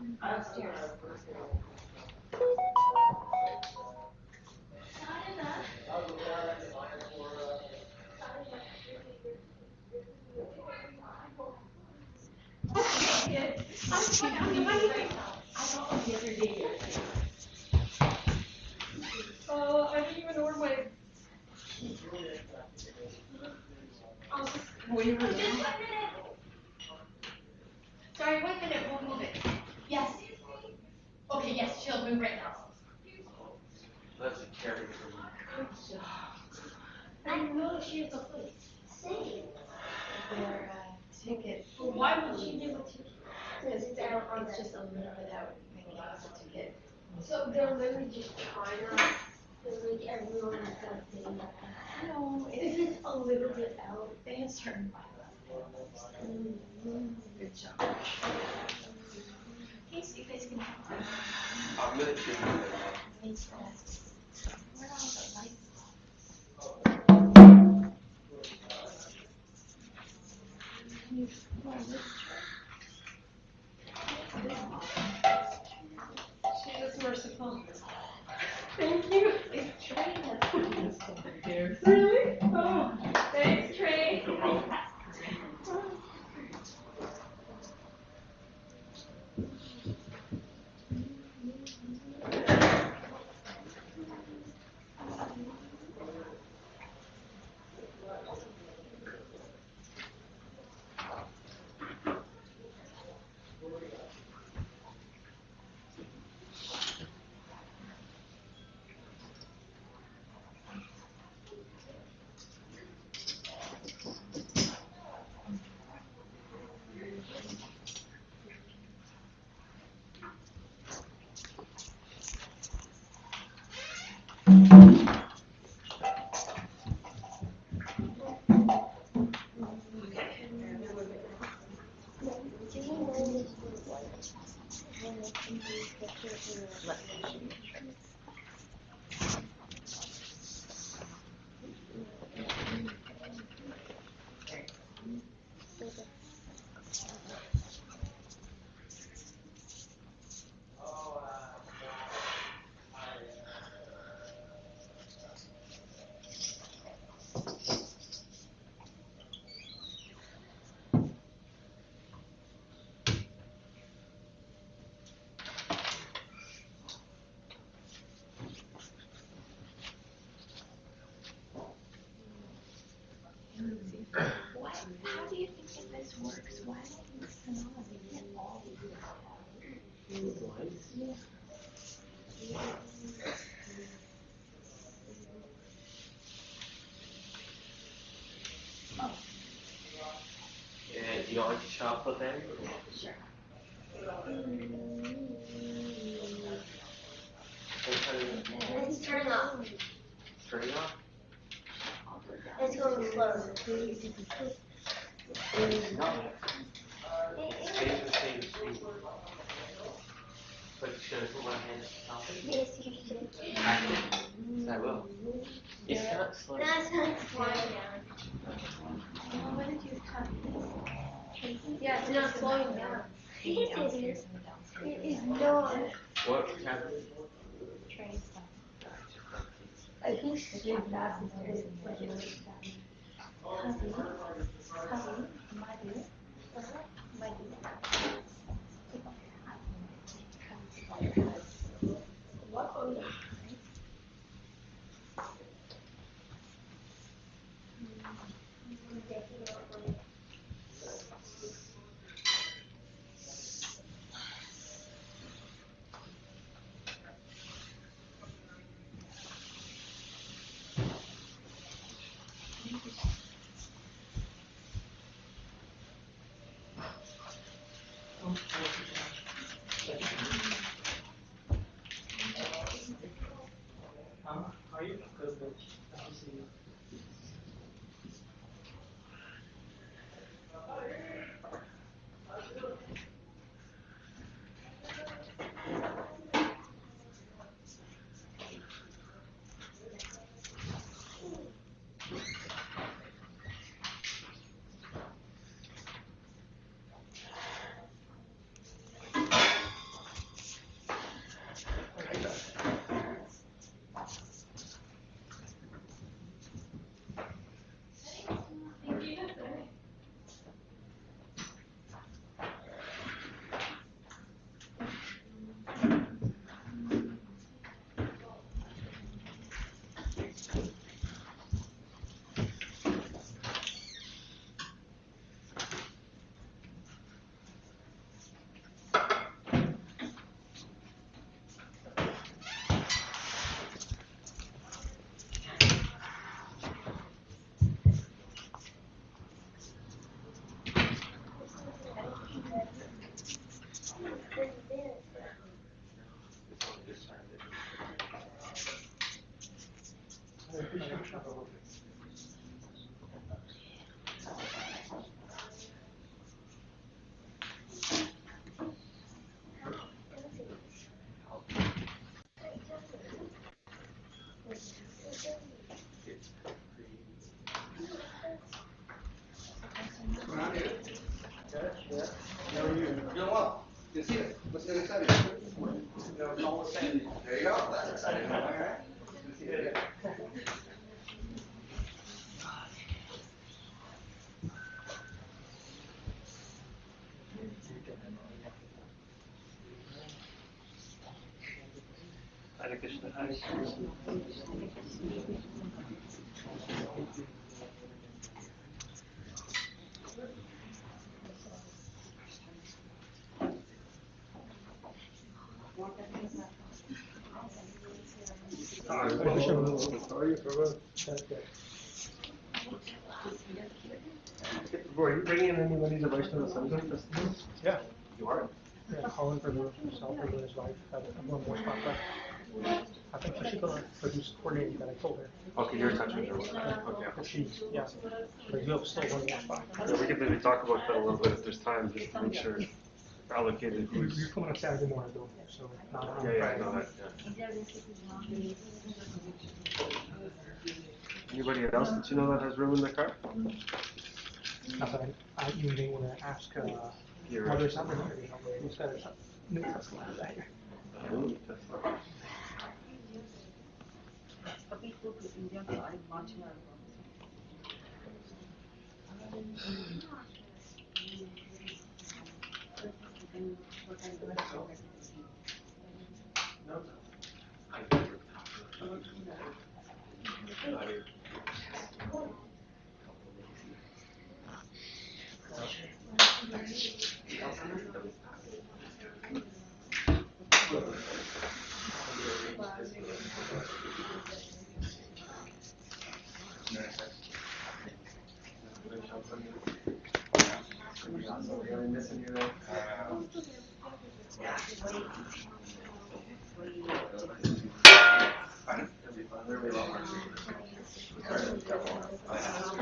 Downstairs. Oh, I didn't even order my. Wait, just 1 minute. Sorry, 1 minute. We'll move it. Yes. Okay, yes, she'll move right now. That's a carry for me. Good job. I know she has a place. Same. Their ticket. Well, why would she give a ticket? Because it's just a little bit out. Maybe it's a ticket. So they're literally just trying to. Like everyone is gonna pay that. No, If it's a little bit out. they have certain bylaws. Good job. Okay, so you guys can have fun. I'm gonna choose it. Thanks for that. Where are all the lights? Can you pour this She was merciful. Thank you. It's Trey that's putting this over here. Really? Oh, thanks, Trey. No problem. What? How do you think that this works? Why don't you turn on and get all these Yeah. Oh, Yeah, do you like chocolate then? sure. Let's turn off. Turn it off? Let's go slow. No. Stay the same speed. But should I put my hand on top of it? Yes, you should. I will. It's not slow. That's not slowing down. Well, what did you cut this? Yeah, it's not slowing down. The downstairs and the downstairs. It is not. What happened? Trey stuff. I think she's doing that. Hubby, hubby, my dear. My dear. What? Oh, yeah. Are you? Because doing well. Good to see you. What's so exciting? They're almost saying, There you go. That's exciting. All right. Good to see you. Hare Krishna, Hare Krishna. Bro, are you bringing in anybody to Vaishnava Sangha festival? Yeah. You are? Yeah, Colin for himself and his wife have one more spot left. I think she's gonna produce coordinating that I told her. Okay, you're touching her. Okay. But she's, yeah, but you have still one more spot. Yeah, we can maybe talk about that a little bit if there's time, just to make sure allocated You're who's. coming on Saturday morning though, so not on Yeah, I Friday. know that, yeah. Anybody else that you know that has room in the car? Not that I even may wanna ask, You're whether it's not really, instead of new Tesla out here.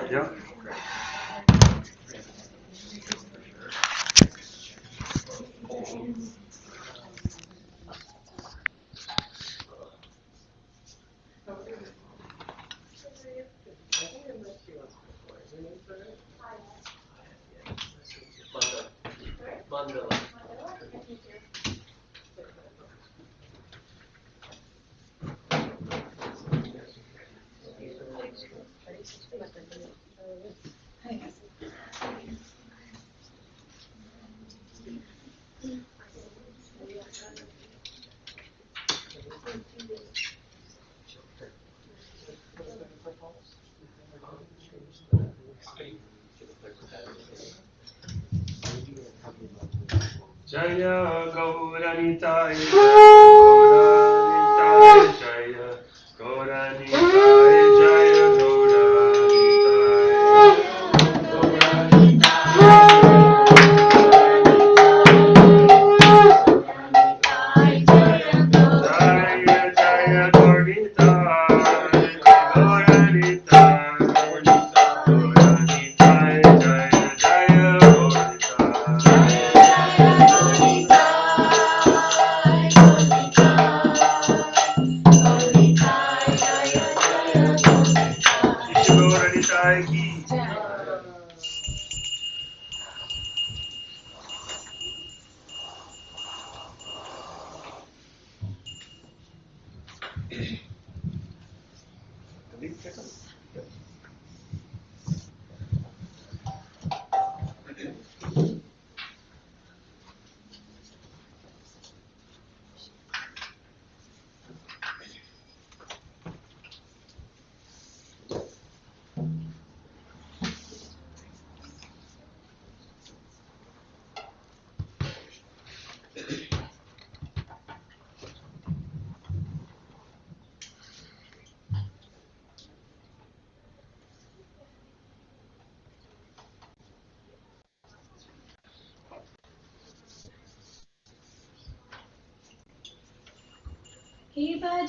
Yeah. Jaya Gauranitai, Gauranitai, Jaya Gauranitai, Jaya Jaya Jaya Gauranitai, Gauranitai, Gauranitai, Jaya Jaya Gauranitai ki.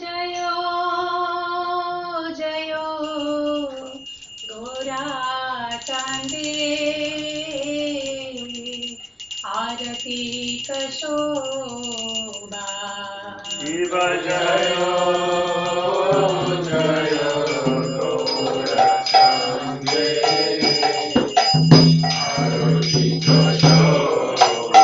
Jayo Jayo Gora Chande Arati Kashoba Shiva Jayo Jayo Gaura Chande Arati Kashoba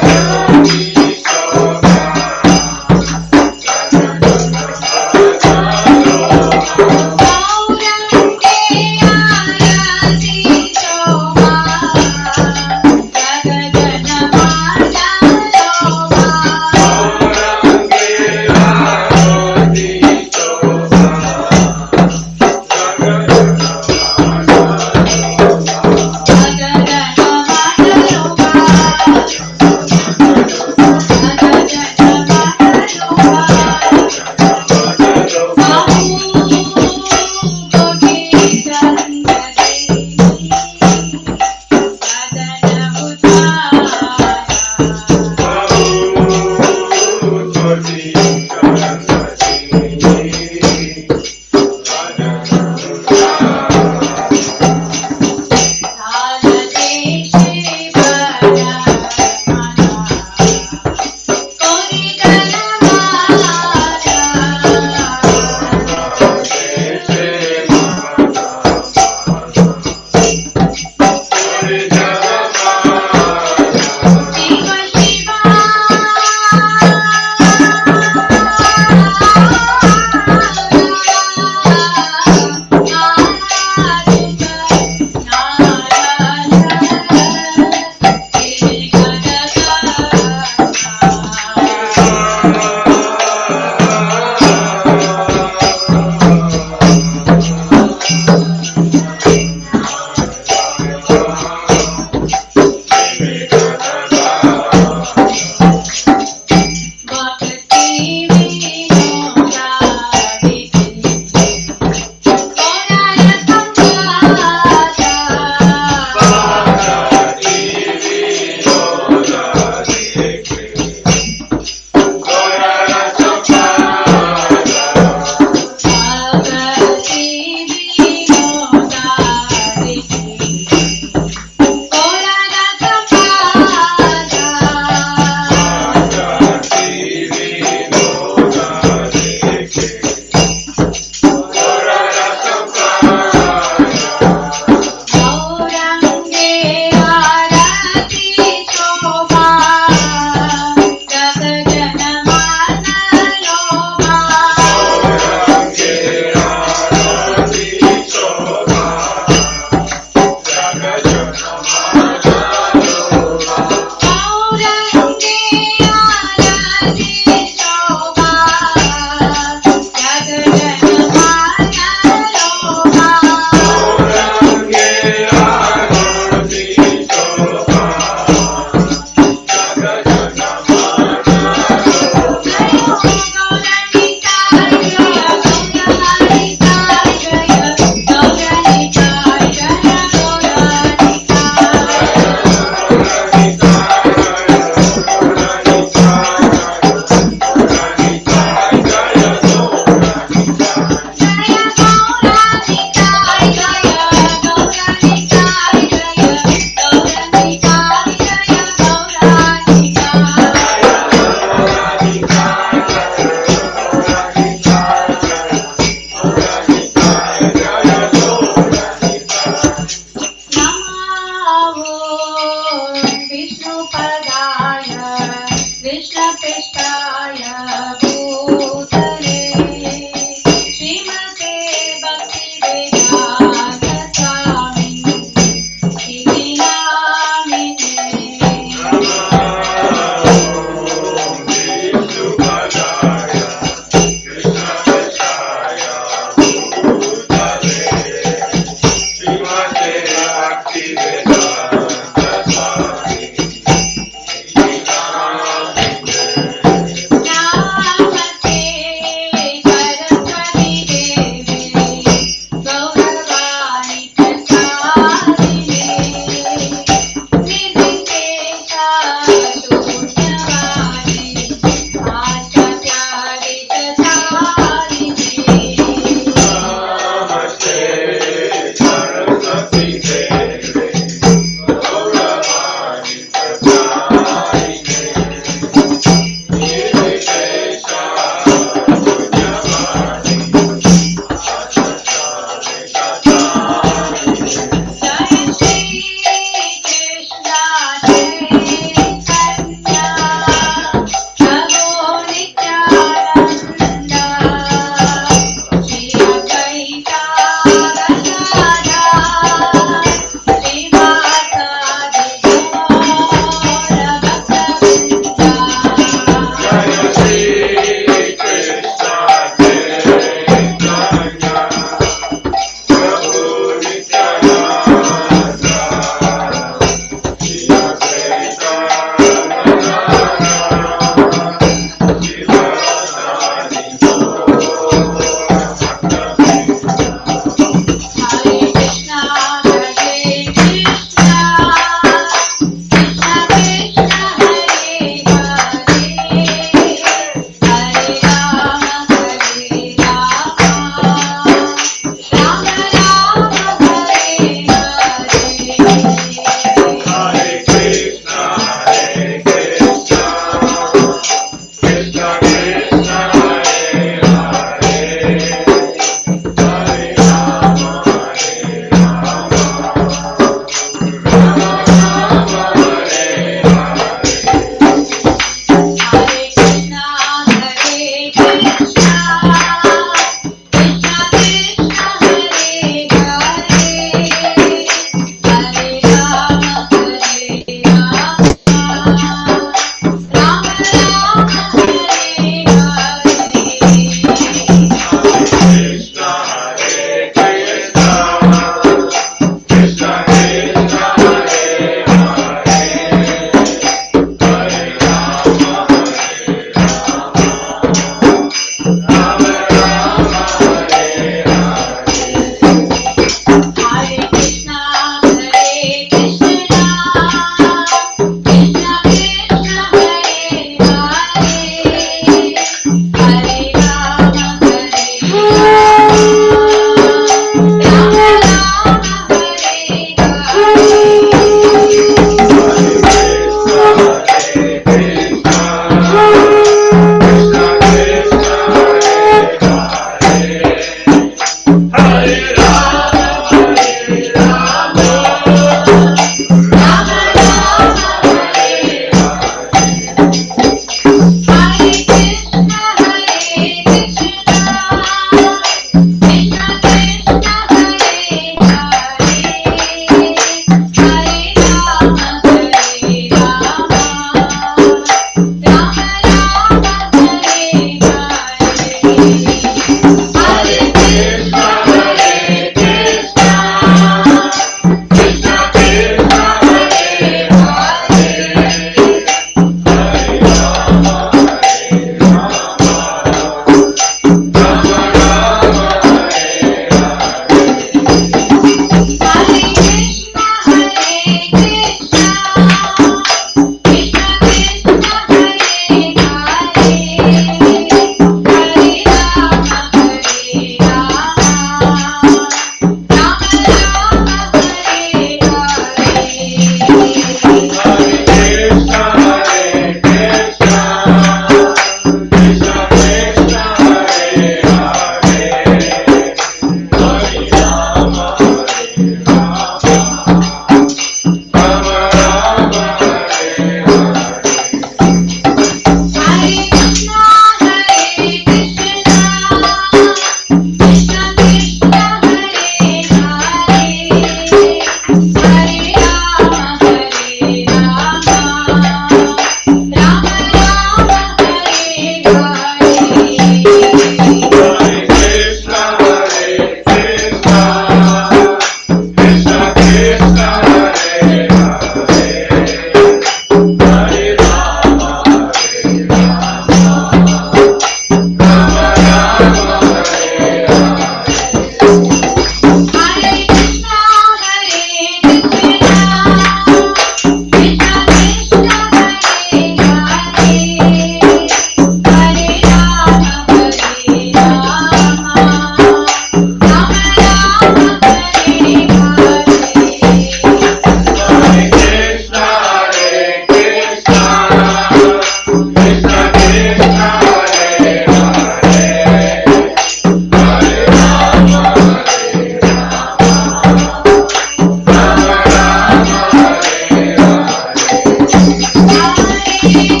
Hare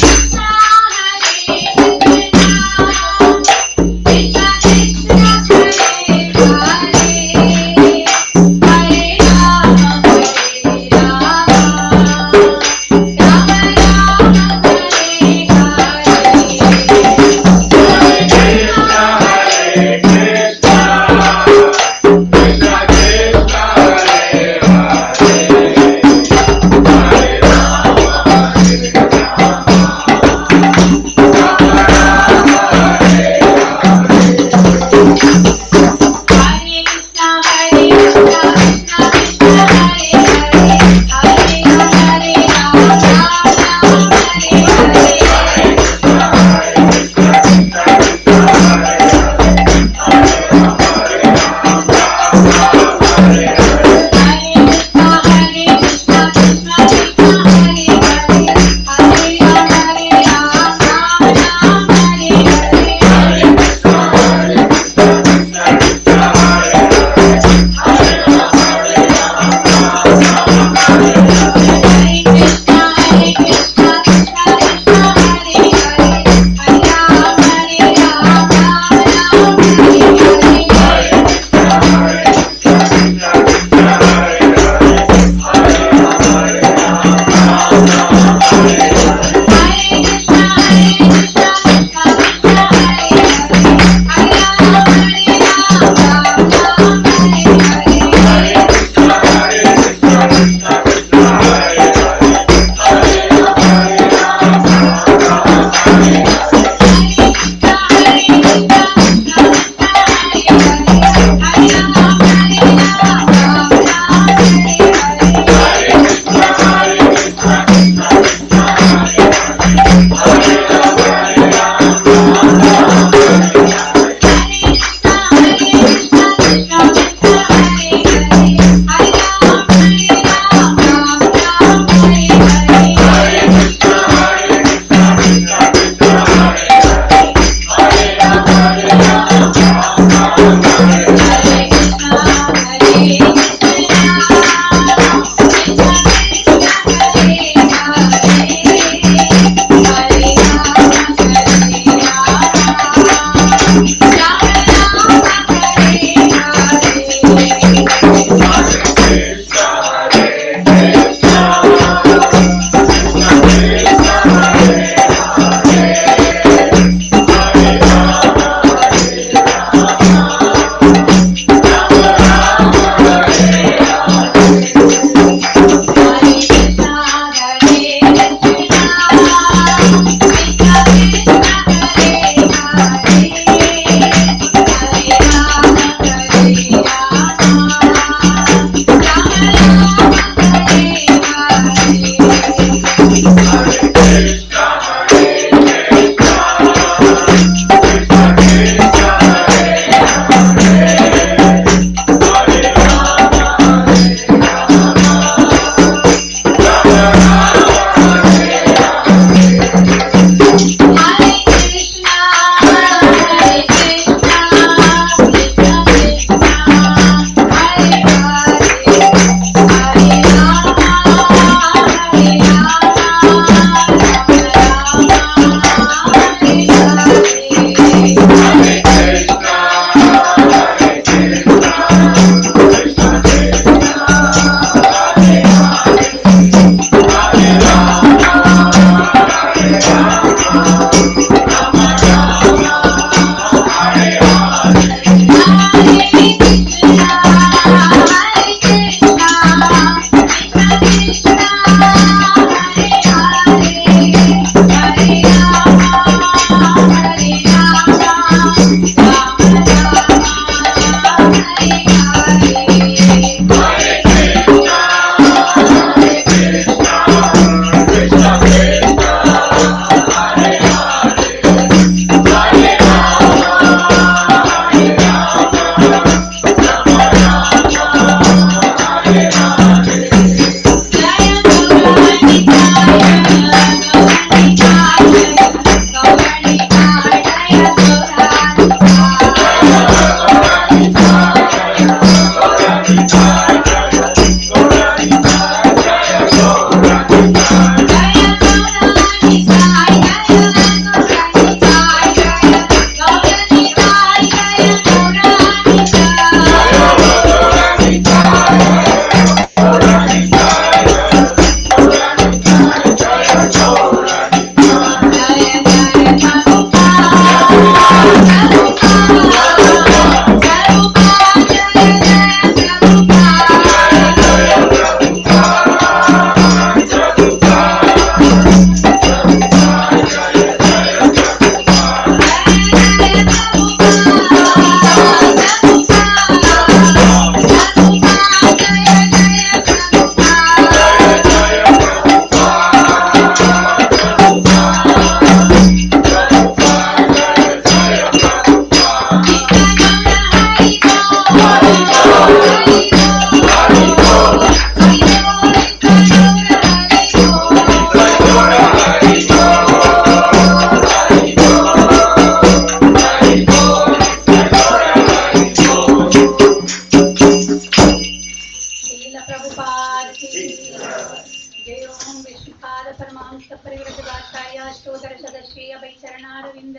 अष्टोत्तर शतश्री अभय चरणारविंद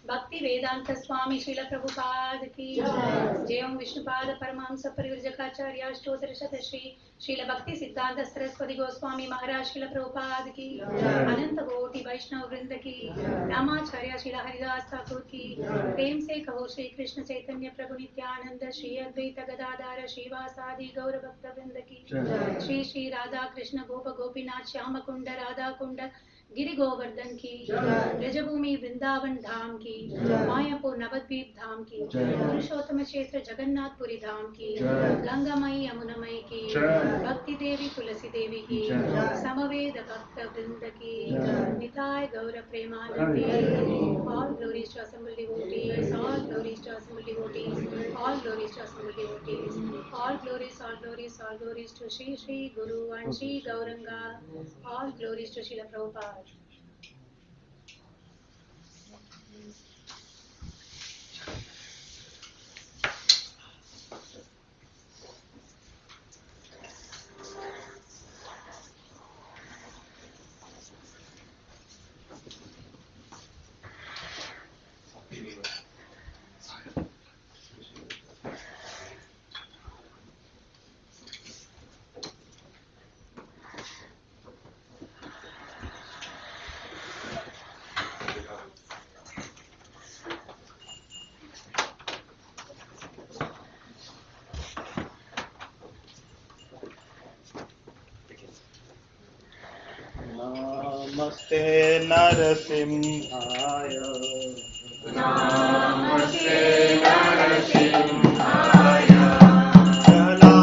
भक्ति वेदांत स्वामी श्रील प्रभुपाद की जय। ओम विष्णुपाद परमहंस परिव्रजकाचार्य अष्टोत्तर शतश्री श्रील भक्ति सिद्धांत सरस्वती गोस्वामी महाराज श्रील प्रभुपाद की अनंत कोटि वैष्णव वृंद की रामाचार्य श्रील हरिदास ठाकुर की प्रेम से कहो श्री कृष्ण चैतन्य प्रभु नित्यानंद श्री अद्वैत गदाधर श्रीवासादि गौर भक्त वृंद की श्री श्री राधा कृष्ण गोप गोपीनाथ श्याम कुंड राधा कुंड गिरि गोवर्धन की ब्रजभूमि वृंदावन धाम की मायापुर नवद्वीप धाम की पुरुषोत्तम क्षेत्र जगन्नाथपुरी धाम की गंगामयी यमुनामयी की भक्ति देवी तुलसी देवी की समवेद भक्त वृंद की निताय गौर Premanandi. All glories to assembled devotees, all glories to assembled devotees, all glories to assembled devotees, all glories, all glories, all glories to Shri Shri Guru and Shri Gauranga, all glories to Srila Prabhupada. नमस्ते नरसिंहाय नमस्ते नरसिंहाय जलादलाददायि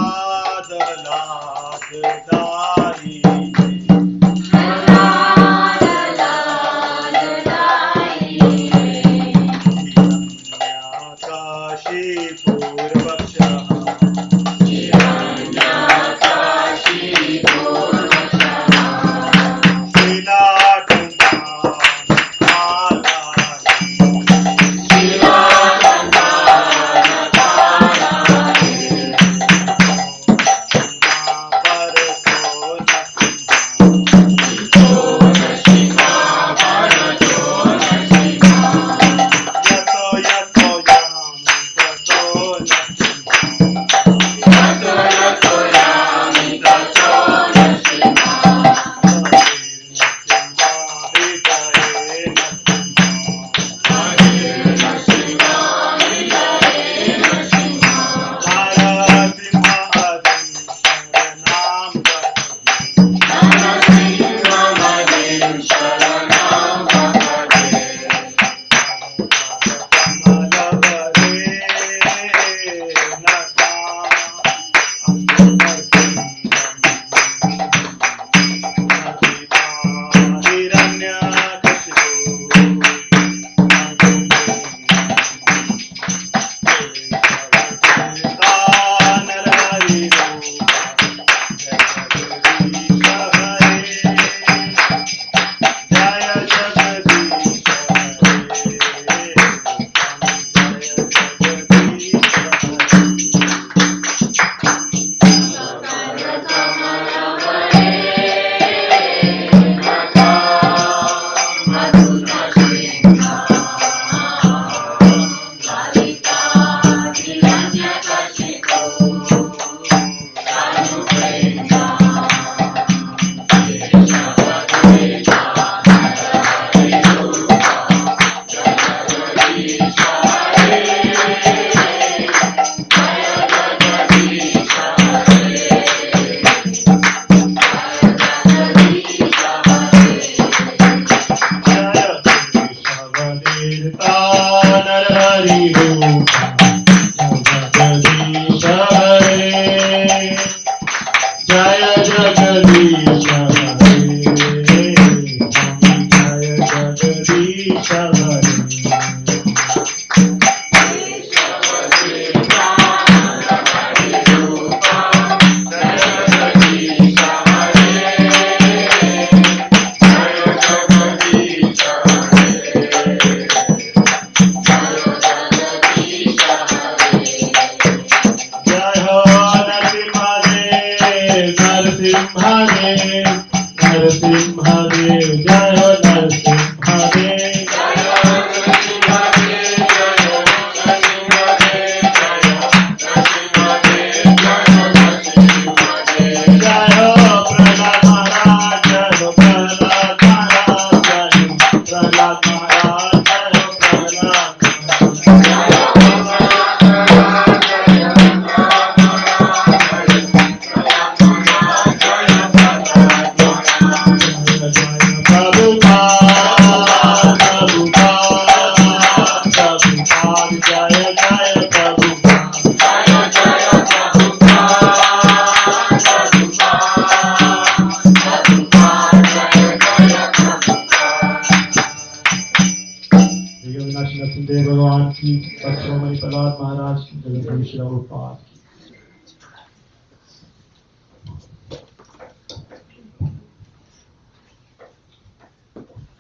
नरसिंह देव जय हो Narasimha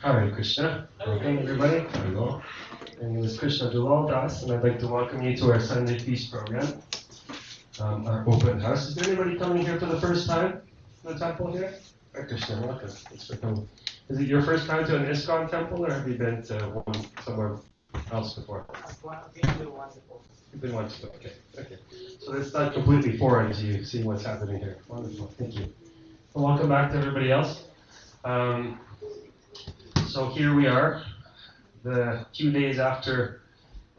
Hare Krishna. Welcome everybody. Hello. My name is Krishna Dulal Das, and I'd like to welcome you to our Sunday Feast program, our open house. Is there anybody coming here for the first time to the temple here? Hare Krishna, welcome. Thanks for coming. Is it your first time to an ISKCON temple, or have you been to one somewhere else before? You've been once before. Okay. So it's not completely foreign to you, seeing what's happening here. Wonderful. Thank you. Well, welcome back to everybody else. So here we are, the few days after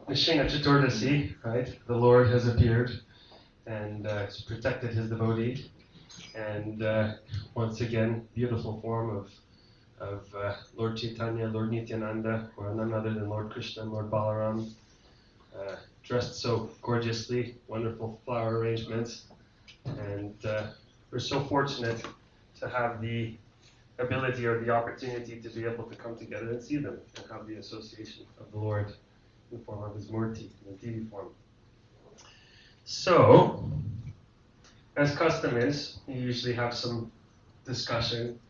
Nishina Chaturdasi, right? The Lord has appeared and has protected his devotee. And once again, beautiful form of Lord Chaitanya, Lord Nityananda, or none other than Lord Krishna and Lord Balaram, dressed so gorgeously, wonderful flower arrangements. And we're so fortunate to have the ability or the opportunity to be able to come together and see them and have the association of the Lord in the form of his Murti, in the TV form. So, as custom is, we usually have some discussion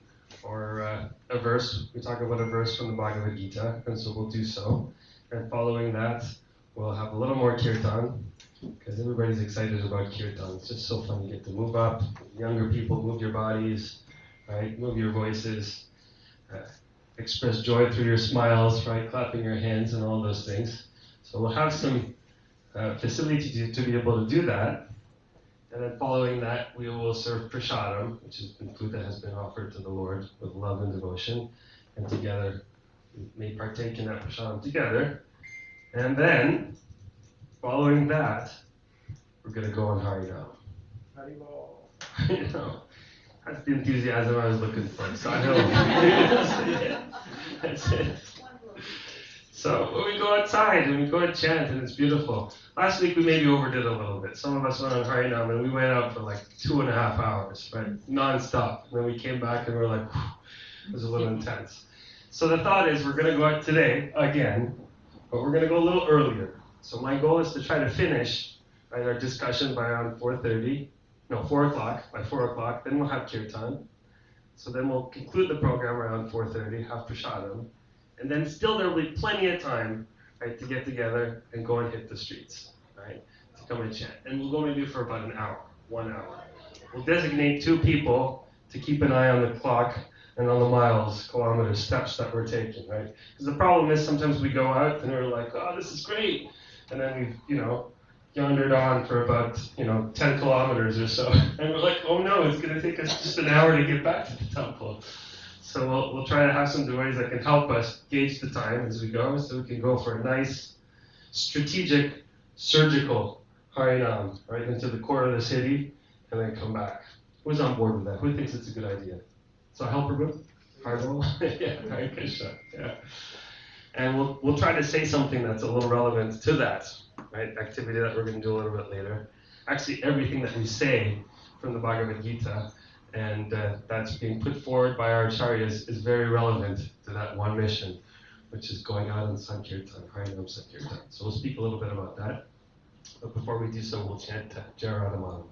or a verse. We talk about a verse from the Bhagavad Gita, and so we'll do so. And following that, we'll have a little more kirtan, because everybody's excited about kirtan. It's just so fun. You get to move up. Younger people, move your bodies. Right? Move your voices, express joy through your smiles, right? Clapping your hands and all those things. So we'll have some facility to be able to do that. And then following that, we will serve prasadam, which is food that has been offered to the Lord with love and devotion. And together, we may partake in that prasadam together. And then, following that, we're going to go on Harinam. You know. That's the enthusiasm I was looking for. So I know. That's it. So when we go outside and we go and chant, and it's beautiful. Last week we maybe overdid a little bit. Some of us went on Harinam and we went out for like 2.5 hours, right? Non-stop. And then we came back and we were like, whew, it was a little intense. So the thought is we're going to go out today again, but we're going to go a little earlier. So my goal is to try to finish our discussion by around 4 o'clock, by 4 o'clock, then we'll have kirtan. So then we'll conclude the program around 4:30, have prasadam, and then still there will be plenty of time, right, to get together and go and hit the streets, right, to come and chant. And we'll only do for about an hour, 1 hour. We'll designate 2 people to keep an eye on the clock and on the miles, kilometers, steps that we're taking, right? Because the problem is sometimes we go out and we're like, oh, this is great, and then we've, yandered on for about 10 kilometers or so, and we're like, oh no, it's going to take us just an hour to get back to the temple. So we'll try to have some devotees that can help us gauge the time as we go, so we can go for a nice, strategic, surgical Harinam right into the core of the city, and then come back. Who's on board with that? Who thinks it's a good idea? So helper group? Hardwell? Yeah, Hare Krishna. Yeah. And we'll try to say something that's a little relevant to that. Right, activity that we're going to do a little bit later. Actually, everything that we say from the Bhagavad Gita and that's being put forward by our acharyas is very relevant to that one mission, which is going out on Sankirtan, Harinam Sankirtan. So we'll speak a little bit about that. But before we do so, we'll chant Jai Radhamadam.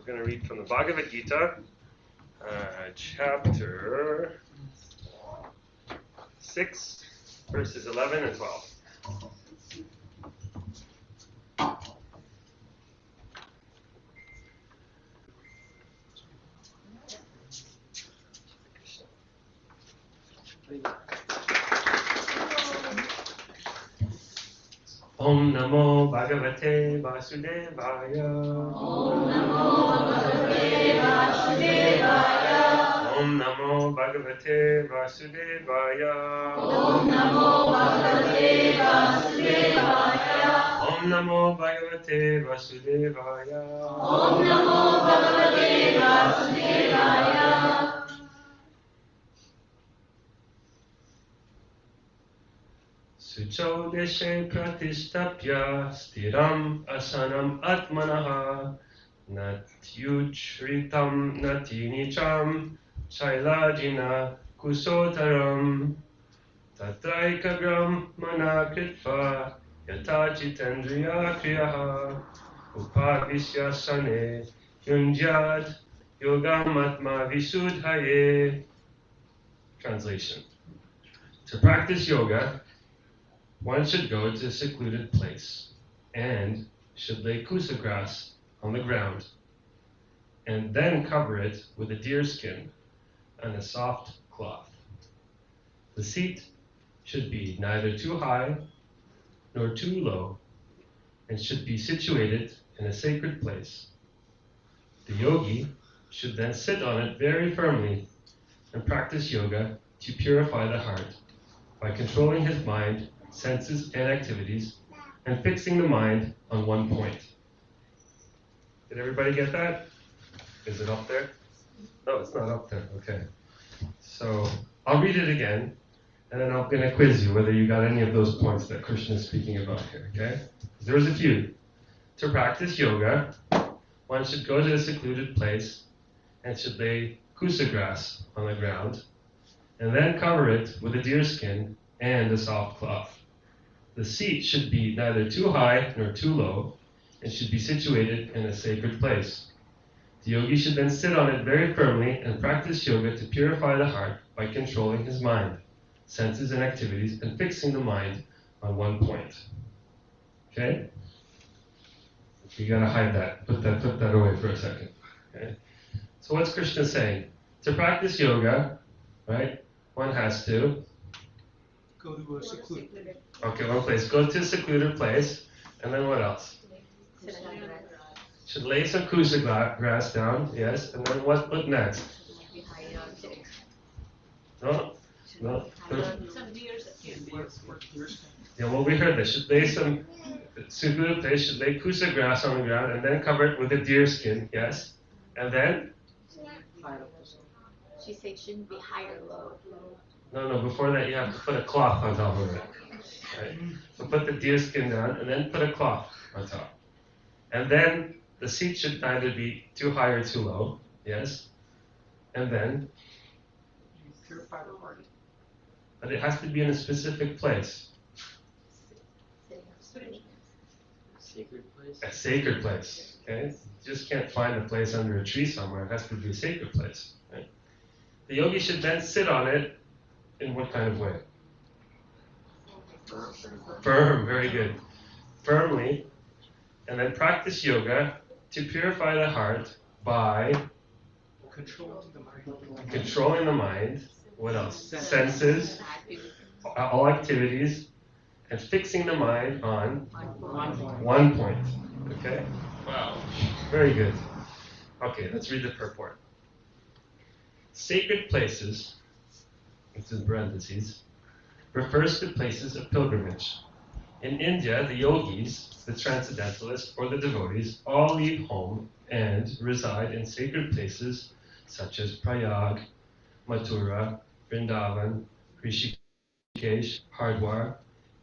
We're going to read from the Bhagavad Gita, chapter 6, verses 11 and 12. Om Namo Bhagavate Vasudevaya. Om Namo Bhagavate Vasudevaya. Om Namo Bhagavate Vasudevaya. Om Namo Bhagavate Vasudevaya. Om Namo Bhagavate Vasudevaya. Om Namo Bhagavate Vasudevaya. Sucho deshe pratishtapya stiram asanam atmanaha natyuchritam natinicham shailajina kusotaram tatraikagram manakritva yatachitendriya kriyaha upavisya sane yunjad yogam atma visudhaye. Translation. To practice yoga, one should go to a secluded place and should lay kusa grass on the ground and then cover it with a deer skin and a soft cloth. The seat should be neither too high nor too low and should be situated in a sacred place. The yogi should then sit on it very firmly and practice yoga to purify the heart by controlling his mind, senses, and activities, and fixing the mind on one point. Did everybody get that? Is it up there? No, it's not up there. Okay. So I'll read it again, and then I'm going to quiz you whether you got any of those points that Krishna is speaking about here. Okay? There's a few. To practice yoga, one should go to a secluded place and should lay kusa grass on the ground, and then cover it with a deer skin and a soft cloth. The seat should be neither too high nor too low, and should be situated in a sacred place. The yogi should then sit on it very firmly and practice yoga to purify the heart by controlling his mind, senses, and activities, and fixing the mind on one point. Okay? You gotta hide that. Put that away for a second. Okay? So what's Krishna saying? To practice yoga, right, one has to Go to a secluded. okay, one place. Go to a secluded place, and then what else? Should lay some kusa grass down, yes, and then what next? No? Some deer skin. Yeah, well, we heard that. Should lay some suitable place, should lay kusa grass on the ground and then cover it with a deer skin, yes? And then? She said shouldn't be high or low. No, before that you have to put a cloth on top of it. Right? So put the deer skin down and then put a cloth on top. And then the seat should neither be too high or too low, yes? And then? Purify the heart. But it has to be in a specific place. Sacred place? A sacred place, okay? You just can't find a place under a tree somewhere. It has to be a sacred place, right? The yogi should then sit on it in what kind of way? Firm, very good. Firmly, and then practice yoga to purify the heart by controlling the mind. What else? Senses, all activities, and fixing the mind on one point. Okay? Wow. Very good. Okay, let's read the purport. Sacred places, it's in parentheses, refers to places of pilgrimage. In India, the yogis, the transcendentalists, or the devotees all leave home and reside in sacred places such as Prayag, Mathura, Vrindavan, Rishikesh, Hardwar,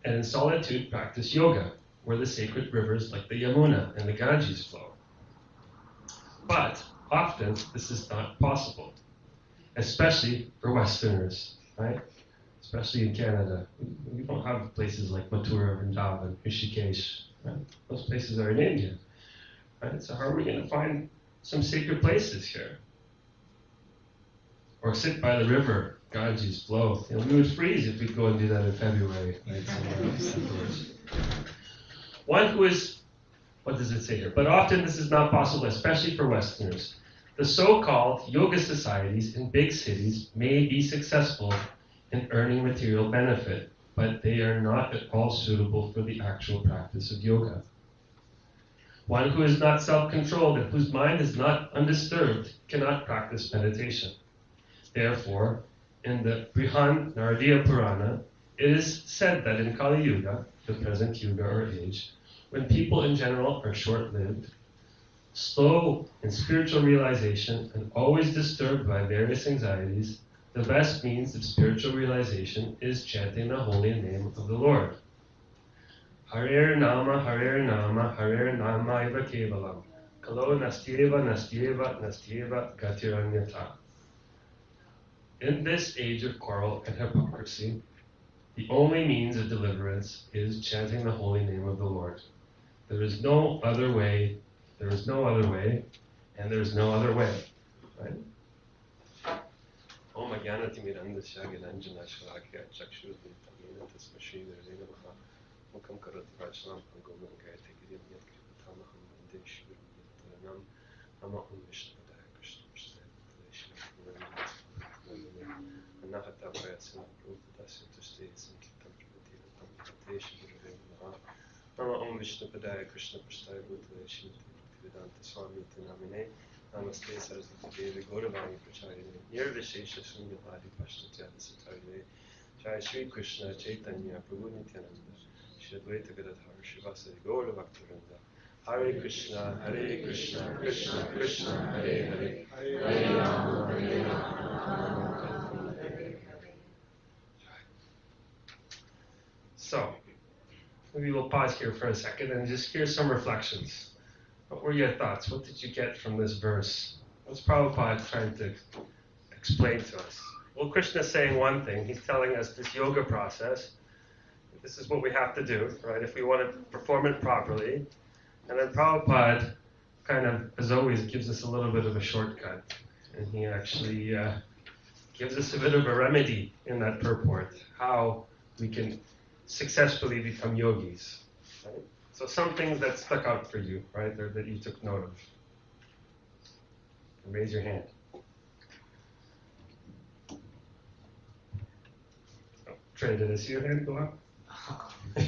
and in solitude practice yoga, where the sacred rivers like the Yamuna and the Ganges flow. But often this is not possible, especially for Westerners, right? Especially in Canada. We don't have places like Mathura, Vrindavan, Rishikesh, right? Those places are in India, right? So how are we going to find some sacred places here? Or sit by the river, Ganges flow. You know, we would freeze if we'd go and do that in February, right? Somewhere outdoors. One who is, what does it say here? But often this is not possible, especially for Westerners. The so-called yoga societies in big cities may be successful in earning material benefit, but they are not at all suitable for the actual practice of yoga. One who is not self-controlled and whose mind is not undisturbed cannot practice meditation. Therefore, in the Brihan Naradiya Purana, it is said that in Kali Yuga, the present Yuga or age, when people in general are short-lived, slow in spiritual realization, and always disturbed by various anxieties, the best means of spiritual realization is chanting the holy name of the Lord. Harer Nama, Harer Nama, Harer Nama Eva Kevalam. Kalo Nastyeva, Nastyeva, Nastyeva Gatiranyata. In this age of quarrel and hypocrisy, the only means of deliverance is chanting the holy name of the Lord. There is no other way, there is no other way, and there is no other way. Right? Om Agyanati Mirandasya Gyananjana Shalakya Chakshurudnitamena Tasmashi Virvena Maha Mukam Karati Vachalam Pangomam Gayate Girim Yat Kripatamaham Vande Shiviram Yataranam Nama Om Vishnu Padaya Krishna Prasthaya Padaya Anahata Prayasana Prabhupadasya Tushte Sankitam Prabhupada Tam Shivirvena Maha Nama Om Vishnu Padaya Krishna Prasthaya Bhutale Shimati Bhaktivedanta Swami Tinamine Namaste Saraswati Devi Gauravani Pracharine Nirvishesha Shunyavadi Pashtachyada Satarine Jai Shri Krishna Chaitanya Prabhu Nityananda Shri Advaita Gadadhar Shivasari Gaura Bhaktivinoda Hare Krishna, Krishna Krishna, Hare Hare, Hare Rama, Hare Rama. So, maybe we'll pause here for a second and just hear some reflections. What were your thoughts? What did you get from this verse? What's Prabhupada trying to explain to us? Well, Krishna's saying one thing. He's telling us this yoga process. This is what we have to do, right? If we want to perform it properly. And then Prabhupada kind of, as always, gives us a little bit of a shortcut. And he actually gives us a bit of a remedy in that purport, how we can successfully become yogis. Right? So some things that stuck out for you, right, that you took note of. Raise your hand. Oh, Trey, did I see your hand go up? I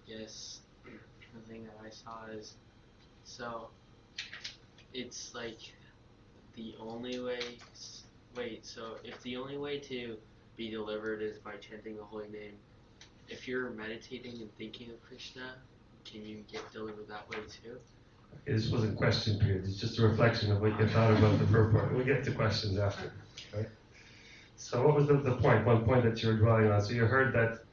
guess the thing that I saw is, so it's like the only way, wait, so if the only way to be delivered is by chanting the holy name. If you're meditating and thinking of Krishna, can you get delivered that way too? This wasn't question period. It's just a reflection of what you thought about the purport. We'll get to questions after. Right? So what was the point? One point that you were dwelling on. So you heard that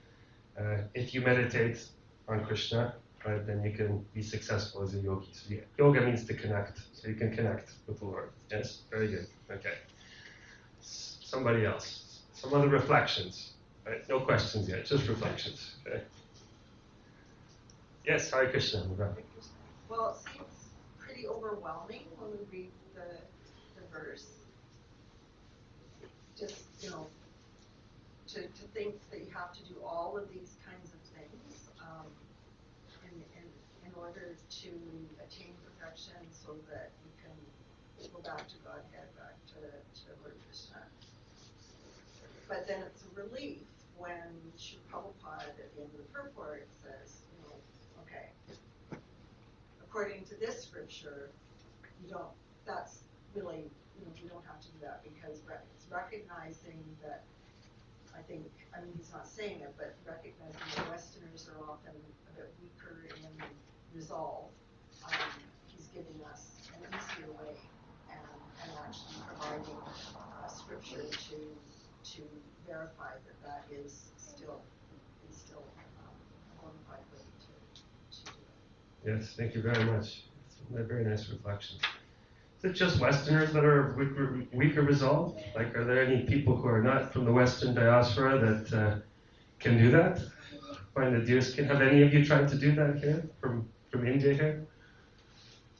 if you meditate on Krishna, right, then you can be successful as a yogi. So yoga means to connect. So you can connect with the Lord. Yes? Very good. Okay. Somebody else. Some other reflections. Right? No questions yet. Just reflections. Okay. Yes, Hare Krishna. Well, it seems pretty overwhelming when we read the verse. Just, to think that you have to do all of these kinds of things in order to attain perfection so that you can go back to Godhead, back to Lord Krishna. But then it's a relief when Sri Prabhupada at the end of the purport says, okay, according to this scripture, that's really, we don't have to do that because it's recognizing that, he's not saying it, but recognizing that Westerners are often a bit weaker in resolve. He's giving us an easier way and actually providing a scripture to verify that is still a bona fide way to do it. Yes, thank you very much. It's a very nice reflection. Is it just Westerners that are weaker resolved? Like, are there any people who are not from the Western diaspora that can do that? Find the deer skin. Have any of you tried to do that here from India here?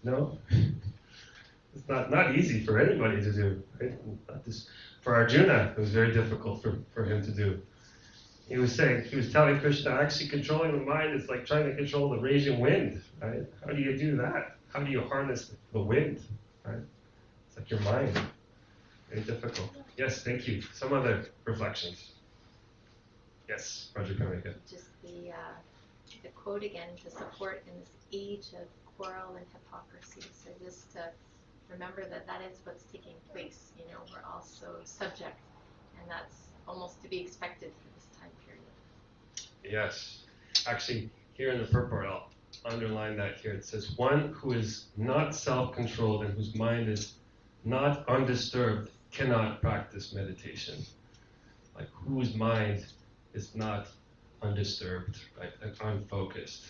No? It's not easy for anybody to do. Right? For Arjuna, it was very difficult for him to do. He was telling Krishna, actually controlling the mind is like trying to control the raging wind. Right? How do you do that? How do you harness the wind? Right? It's like your mind. Very difficult. Yes, thank you. Some other reflections. Yes, Roger Kamika. Just the quote again, to support in this age of quarrel and hypocrisy. So just to remember that is what's taking place. We're all so subject, and that's almost to be expected for this time period. Yes. Actually, here in the purport, I'll underline that here. It says, one who is not self-controlled and whose mind is not undisturbed cannot practice meditation. Like, whose mind is not undisturbed, right, and unfocused.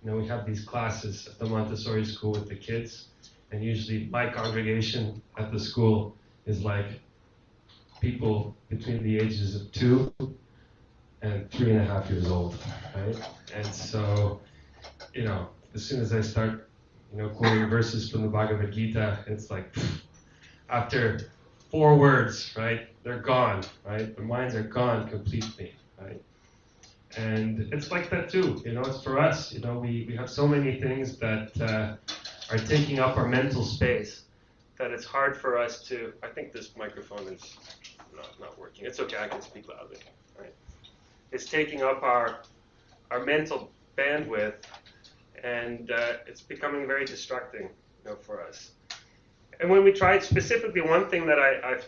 We have these classes at the Montessori school with the kids, and usually my congregation at the school is like people between the ages of 2 and 3.5 years old, right? And so, as soon as I start, quoting verses from the Bhagavad Gita, it's like, after 4 words, right, they're gone, right? The minds are gone completely, right? And it's like that too, it's for us, we have so many things that are taking up our mental space that it's hard for us to, I think this microphone is not working. It's okay, I can speak loudly, right? It's taking up our mental bandwidth, and it's becoming very distracting, for us. And when we tried, specifically one thing that I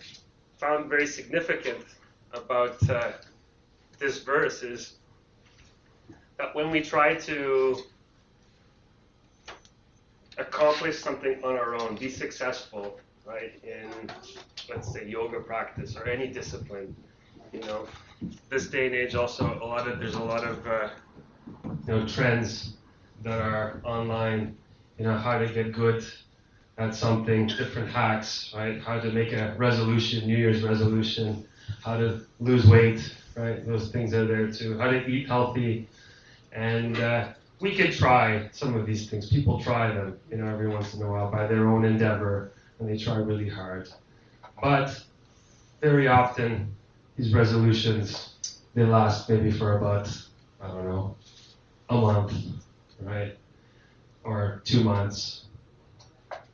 found very significant about this verse is that when we try to accomplish something on our own, be successful, right, in, let's say, yoga practice or any discipline, this day and age also there's a lot of trends that are online, how to get good at something, different hacks, right, how to make a resolution, New Year's resolution, how to lose weight, right, those things are there too, how to eat healthy, and we could try some of these things. People try them, every once in a while by their own endeavor, and they try really hard. But very often, these resolutions, they last maybe for about, a month, right? Or 2 months.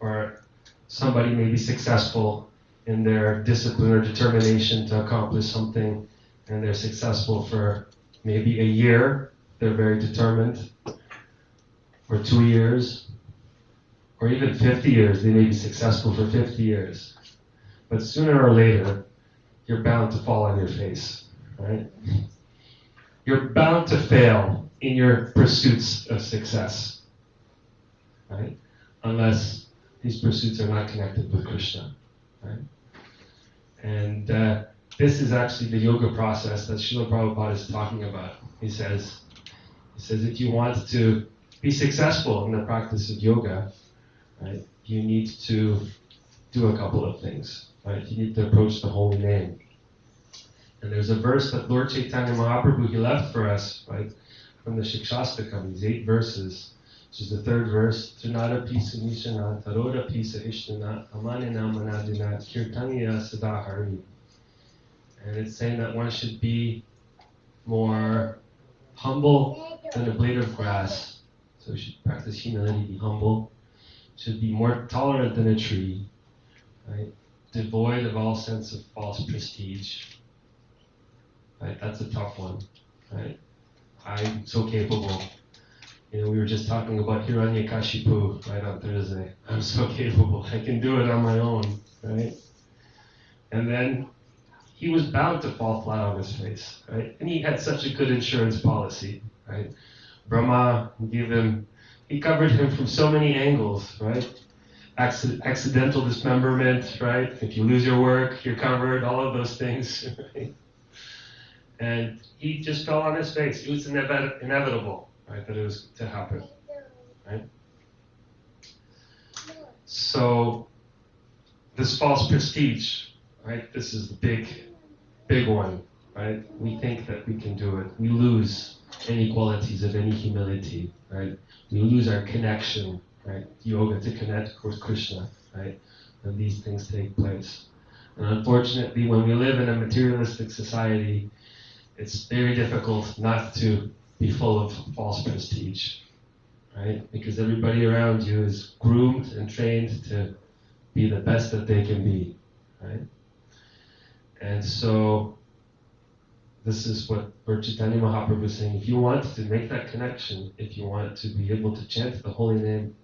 Or somebody may be successful in their discipline or determination to accomplish something, and they're successful for maybe a year. They're very determined. Or 2 years. Or even 50 years. They may be successful for 50 years. But sooner or later, you're bound to fall on your face, right? You're bound to fail in your pursuits of success, right? Unless these pursuits are not connected with Krishna, right? And this is actually the yoga process that Srila Prabhupada is talking about. He says, if you want to be successful in the practice of yoga, right, you need to do a couple of things, right? You need to approach the holy name. And there's a verse that Lord Chaitanya Mahaprabhu, he left for us, right, from the Shikshastakam, these 8 verses, which is the 3rd verse, Trinada Pisa Nishana, Taroda Pisa Ishtana, Amanina Manadina, Kirtaniya Sadahari. And it's saying that one should be more humble than a blade of grass. So we should practice humility, be humble. Should be more tolerant than a tree, right? Devoid of all sense of false prestige. Right? That's a tough one, right? I'm so capable. You know, we were just talking about Hiranyakashipu, right, on Thursday. I'm so capable. I can do it on my own, right? And then he was bound to fall flat on his face, right? And he had such a good insurance policy, right? Brahma he covered him from so many angles, right? Accidental dismemberment, right? If you lose your work, you're covered, all of those things, right? And he just fell on his face. It was inevitable, right, that it was to happen, right? So, this false prestige, right, this is the big one, right? We think that we can do it. We lose any qualities of any humility, right? We lose our connection, right? Yoga to connect with Krishna, right? When these things take place. And unfortunately, when we live in a materialistic society, it's very difficult not to be full of false prestige, right? Because everybody around you is groomed and trained to be the best that they can be, right? And so, this is what Lord Chaitanya Mahaprabhu is saying. If you want to make that connection, if you want to be able to chant the holy name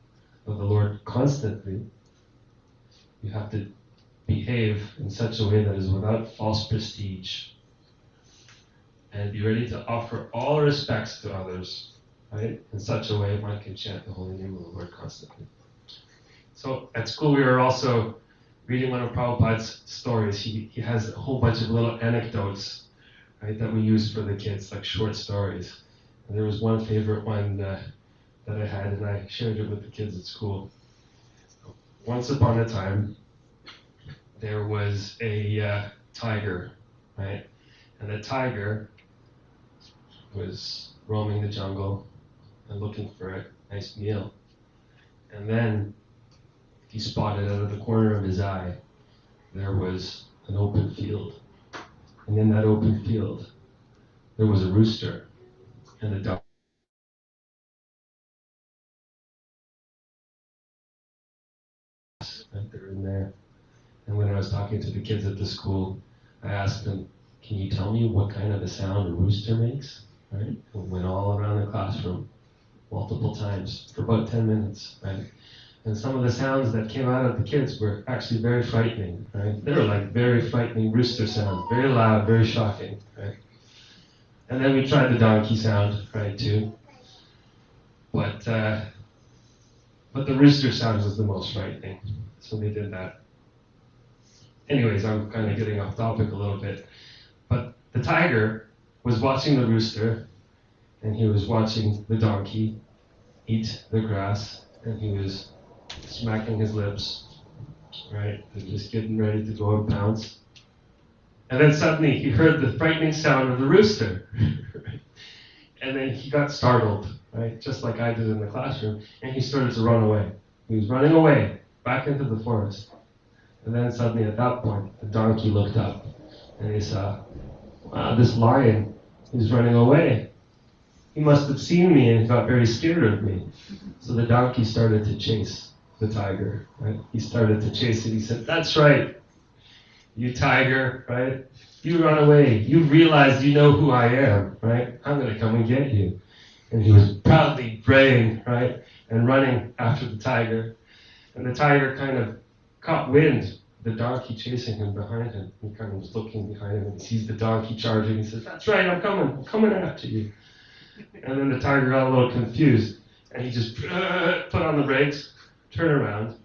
of the Lord constantly, you have to behave in such a way that is without false prestige. And be ready to offer all respects to others, right? In such a way one can chant the holy name of the Lord constantly. So at school we were also reading one of Prabhupada's stories. He has a whole bunch of little anecdotes, right, that we use for the kids, like short stories. And there was one favorite one that I had, and I shared it with the kids at school. Once upon a time, there was a tiger, right? And the tiger was roaming the jungle and looking for a nice meal. And then he spotted out of the corner of his eye, there was an open field. And in that open field, there was a rooster and a duck. Right, they're in there. And when I was talking to the kids at the school, I asked them, can you tell me what kind of a sound a rooster makes? Right? And went all around the classroom multiple times for about 10 minutes, right? And some of the sounds that came out of the kids were actually very frightening, right? They were like very frightening rooster sounds, very loud, very shocking, right? And then we tried the donkey sound, right, too. But the rooster sound was the most frightening, so they did that. Anyways, I'm kind of getting off topic a little bit. But the tiger was watching the rooster, and he was watching the donkey eat the grass, and he was smacking his lips, right, and just getting ready to go and pounce. And then suddenly he heard the frightening sound of the rooster. And then he got startled, right, just like I did in the classroom, and he started to run away. He was running away, back into the forest. And then suddenly at that point, the donkey looked up, and he saw, wow, this lion is running away. He must have seen me and got very scared of me. So the donkey started to chase the tiger, right? He started to chase it. He said, that's right, you tiger, right? You run away. You realize you know who I am, right? I'm going to come and get you. And he was proudly braying, right? And running after the tiger. And the tiger kind of caught wind the donkey chasing him behind him. He kind of was looking behind him and he sees the donkey charging. He says, "That's right, I'm coming after you." And then the tiger got a little confused and he just put on the brakes, turned around,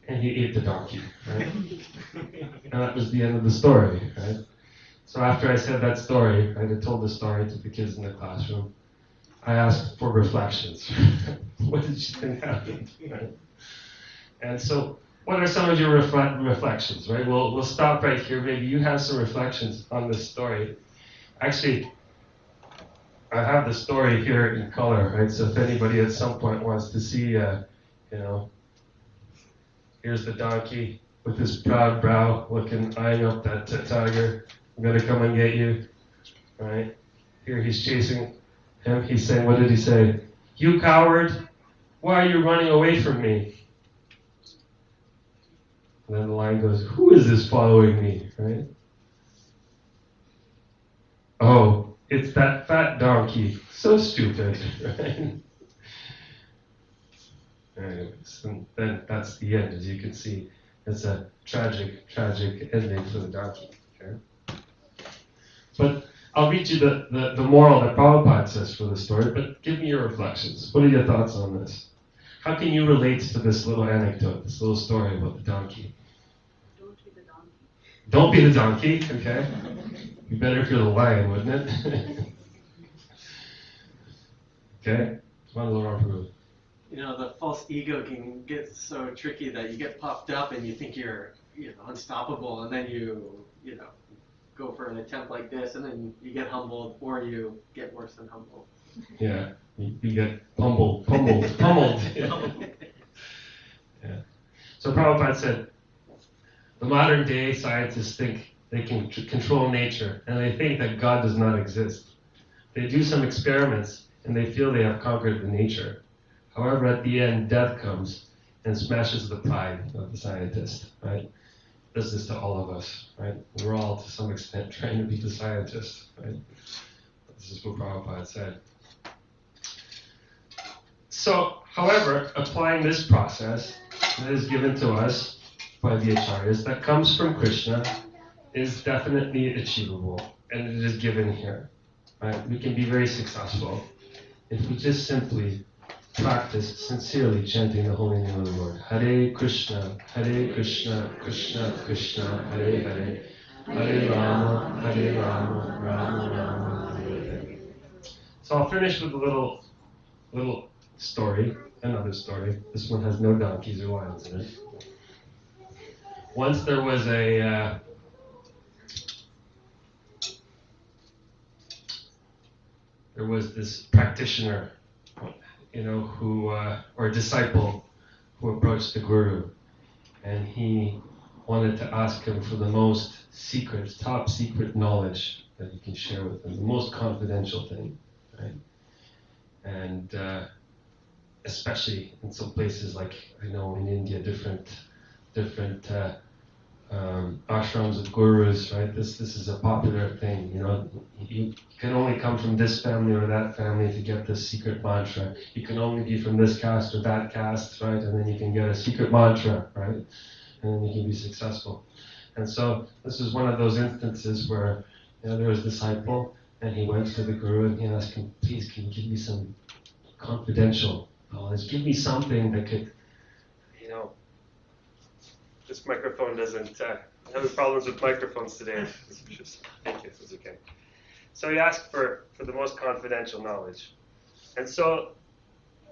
and he ate the donkey, right? And that was the end of the story, right? So after I said that story, right, I told the story to the kids in the classroom. I asked for reflections. What did you think happened, right? And so, what are some of your reflections, right? We'll stop right here. Maybe you have some reflections on this story. Actually, I have the story here in color, right? So if anybody at some point wants to see, here's the donkey with his proud brow, eyeing up that tiger. I'm gonna come and get you, right? Here he's chasing him. He's saying, what did he say? "You coward! Why are you running away from me?" And then the line goes, "Who is this following me?" Right? "Oh, it's that fat donkey. So stupid." Right? Anyways, and then that's the end, as you can see. It's a tragic ending for the donkey. Okay? But I'll read you the moral that Prabhupada says for the story, but give me your reflections. What are your thoughts on this? How can you relate to this little anecdote, this little story about the donkey? Don't be the donkey. Don't be the donkey, okay? Be better if you're the lion, wouldn't it? Okay? One little approve. The false ego can get so tricky that you get puffed up and you think you're, unstoppable, and then you go for an attempt like this, and then you get humbled, or you get worse than humbled. Yeah, you get pummeled. Yeah. So Prabhupada said, the modern day scientists think they can control nature, and they think that God does not exist. They do some experiments, and they feel they have conquered the nature. However, at the end, death comes and smashes the pride of the scientist, right? Does this to all of us, right? We're all, to some extent, trying to be the scientist, right? This is what Prabhupada said. So, however, applying this process that is given to us by the acharyas that comes from Krishna is definitely achievable, and it is given here, right? We can be very successful if we just simply practice sincerely chanting the holy name of the Lord. Hare Krishna, Krishna Krishna, Hare Hare, Hare Rama, Rama Rama, Hare Hare. So I'll finish with a little story, another story. This one has no donkeys or lions in it. Once there was this practitioner, who or a disciple who approached the guru, and he wanted to ask him for the most top secret knowledge that he can share with him, the most confidential thing, right? And especially in some places like in India, different ashrams of gurus, right? This is a popular thing, You can only come from this family or that family to get this secret mantra. You can only be from this caste or that caste, right? And then you can get a secret mantra, right? And then you can be successful. And so this is one of those instances where there was a disciple, and he went to the guru and he asked him, "Please, can you give me some confidential knowledge? Give me something that could, This microphone doesn't, I'm having problems with microphones today. Thank you, it's okay. So he asked for the most confidential knowledge. And so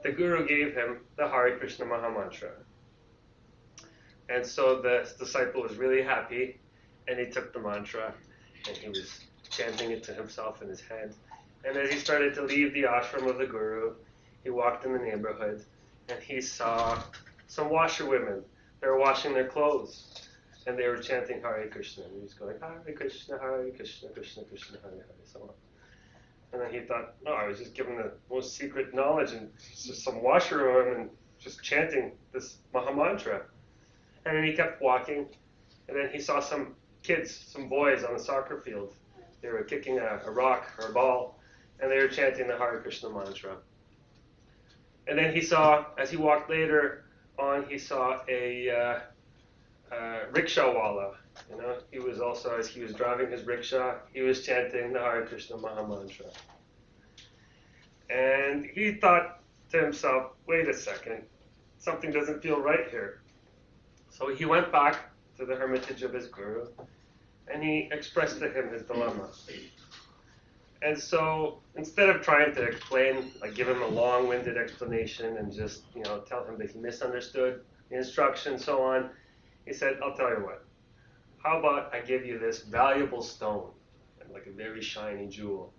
the guru gave him the Hare Krishna Maha Mantra. And so the disciple was really happy, and he took the mantra, and he was chanting it to himself in his head. And as he started to leave the ashram of the guru, he walked in the neighborhood, and he saw some washerwomen. They were washing their clothes, and they were chanting Hare Krishna. And he was going, Hare Krishna, Krishna Krishna, Hare Hare, so on. And then he thought, no, I was just given the most secret knowledge, and just some washerwomen just chanting this Maha Mantra. And then he kept walking, and then he saw some kids, some boys on the soccer field. They were kicking a rock or a ball, and they were chanting the Hare Krishna mantra. And then he saw, as he walked later on, he saw a rickshawwala. You know, he was also, as he was driving his rickshaw, he was chanting the Hare Krishna Maha Mantra. And he thought to himself, wait a second, something doesn't feel right here. So he went back to the hermitage of his guru, and he expressed to him his dilemma. And so instead of trying to explain, like give him a long-winded explanation and just, you know, tell him that he misunderstood the instruction, so on, he said, I'll tell you what, how about I give you this valuable stone, like a very shiny jewel.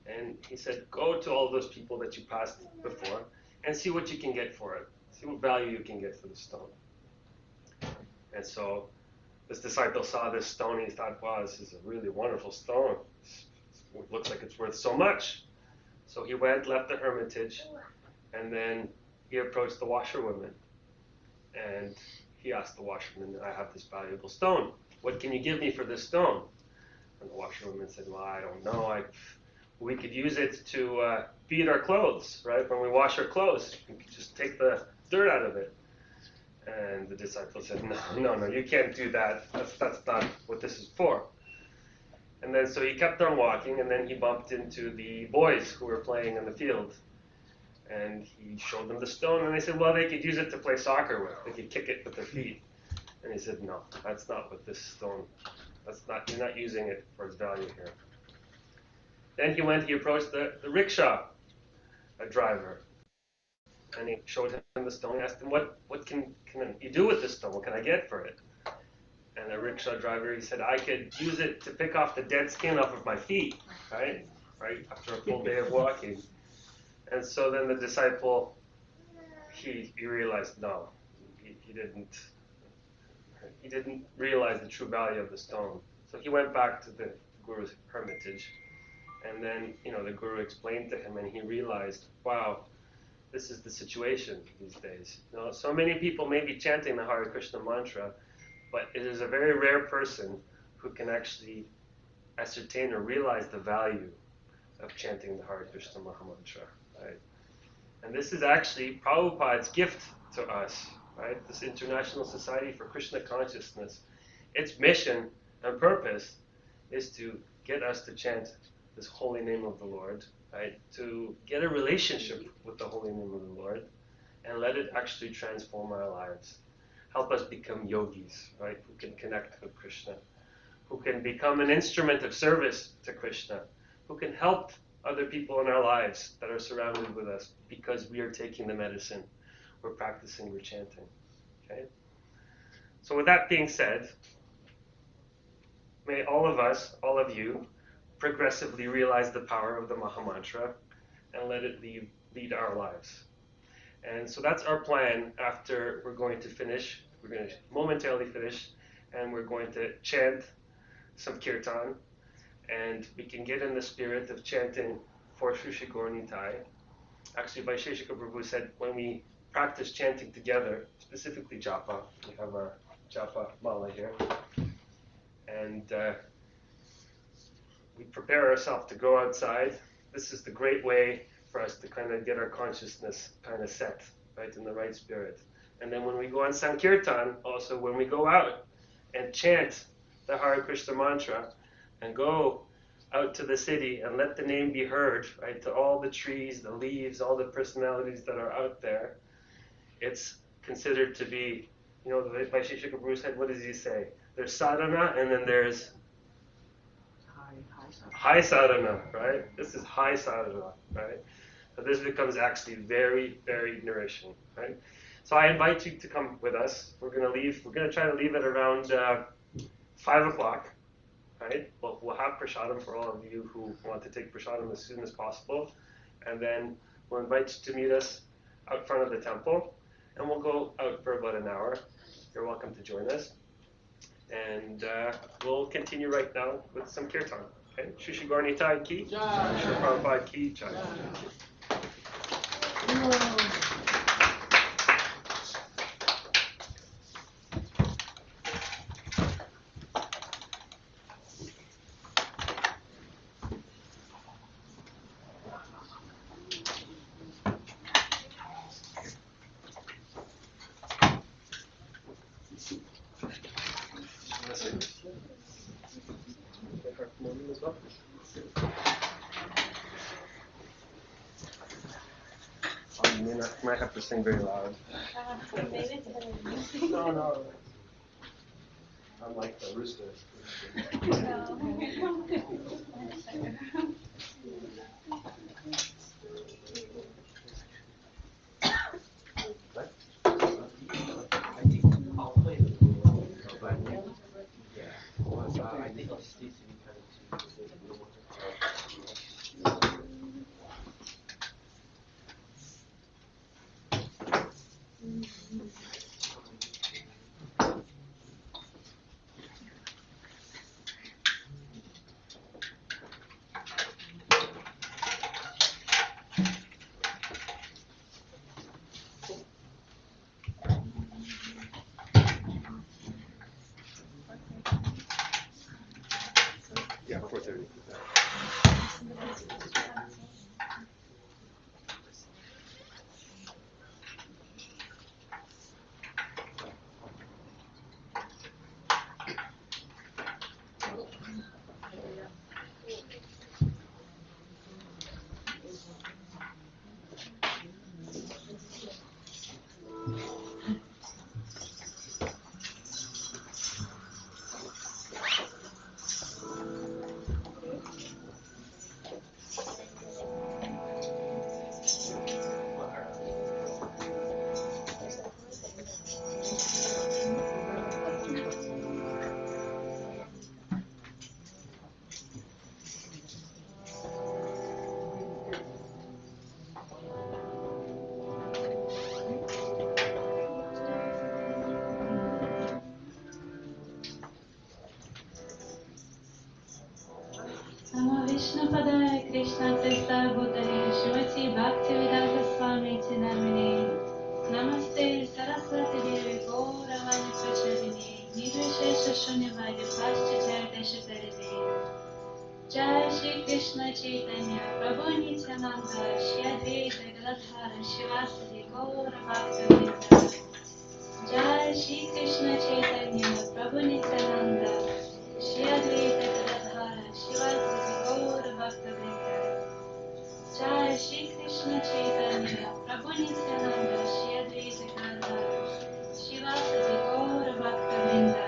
And he said, go to all those people that you passed before and see what you can get for it. See what value you can get for the stone. And so this disciple saw this stone and he thought, wow, this is a really wonderful stone. It looks like it's worth so much. So he went, left the hermitage, and then he approached the washerwoman. And he asked the washerwoman, I have this valuable stone. What can you give me for this stone? And the washerwoman said, well, I don't know. We could use it to beat our clothes, right? When we wash our clothes, we could just take the dirt out of it. And the disciple said, no, you can't do that. That's not what this is for. And then so he kept on walking, and then he bumped into the boys who were playing in the field. And he showed them the stone, and they said, well, they could use it to play soccer with. They could kick it with their feet. And he said, no, that's not what this stone, you're not using it for its value here. Then he approached the rickshaw driver. And he showed him the stone. He asked him, what can you do with this stone? What can I get for it? And the rickshaw driver, he said, I could use it to pick off the dead skin off of my feet, right after a full day of walking. And so then the disciple, he realized, no, he didn't realize the true value of the stone. So he went back to the guru's hermitage. And then, the guru explained to him, and he realized, wow, this is the situation these days. So many people may be chanting the Hare Krishna mantra, but it is a very rare person who can actually ascertain or realize the value of chanting the Hare Krishna Maha Mantra, right? And this is actually Prabhupada's gift to us, right? This International Society for Krishna Consciousness. Its mission and purpose is to get us to chant this holy name of the Lord, right? To get a relationship with the holy name of the Lord and let it actually transform our lives. Help us become yogis, right? Who can connect with Krishna, who can become an instrument of service to Krishna, who can help other people in our lives that are surrounded with us because we are taking the medicine, we're practicing, we're chanting, okay? So with that being said, may all of us, all of you, progressively realize the power of the Maha Mantra and let it lead our lives. And so that's our plan after we're going to finish. We're going to momentarily finish, and we're going to chant some kirtan, and we can get in the spirit of chanting for Sri Sri Gaura Nitai. Actually, Vaisheshika Prabhu said when we practice chanting together, specifically japa, we have our japa mala here, and we prepare ourselves to go outside. This is the great way for us to kind of get our consciousness kind of set, right, in the right spirit. And then when we go on Sankirtan, also when we go out and chant the Hare Krishna mantra and go out to the city and let the name be heard, right, to all the trees, the leaves, all the personalities that are out there, it's considered to be, the Vaisheshika Prabhu said, what does he say? There's sadhana and then there's high sadhana, right? This is high sadhana, right? So this becomes actually very, very nourishing, right? So I invite you to come with us. We're going to leave. We're going to try to leave at around 5 o'clock, right? We'll have prasadam for all of you who want to take prasadam as soon as possible. And then we'll invite you to meet us out front of the temple. And we'll go out for about an hour. You're welcome to join us. And we'll continue right now with some kirtan. Okay? Shri Shri Gaura Nitai ki, Shri Prabhupada ki jai. You might have to sing very loud. No. Unlike the rooster. I think I'll play the but I think I'll stay Yeah, 4:30. Namo Vishnupadaya Krishna Presta Bhutale Shrimati Bhaktivedanta Swami Namine Namaste Saraswati Devi Gauravani Pracharini Nirvishesha Shunyavadi Paschatya Deshatarine Jai Shri Krishna Chaitanya Prabhu Nityananda Shri Advaita Gadadhara Shivasadi Gaura Bhaktivedanta Jai Shri Krishna Chaitanya Prabhu Nityananda Shri Advaita Gadadhara Shivasadi Gaura Bhaktivedanta Jai Shri Krishna Chaitanya Prabhu Nityananda Shri Advaita Gadadhara Shivasadi Gaura Bhaktivedanta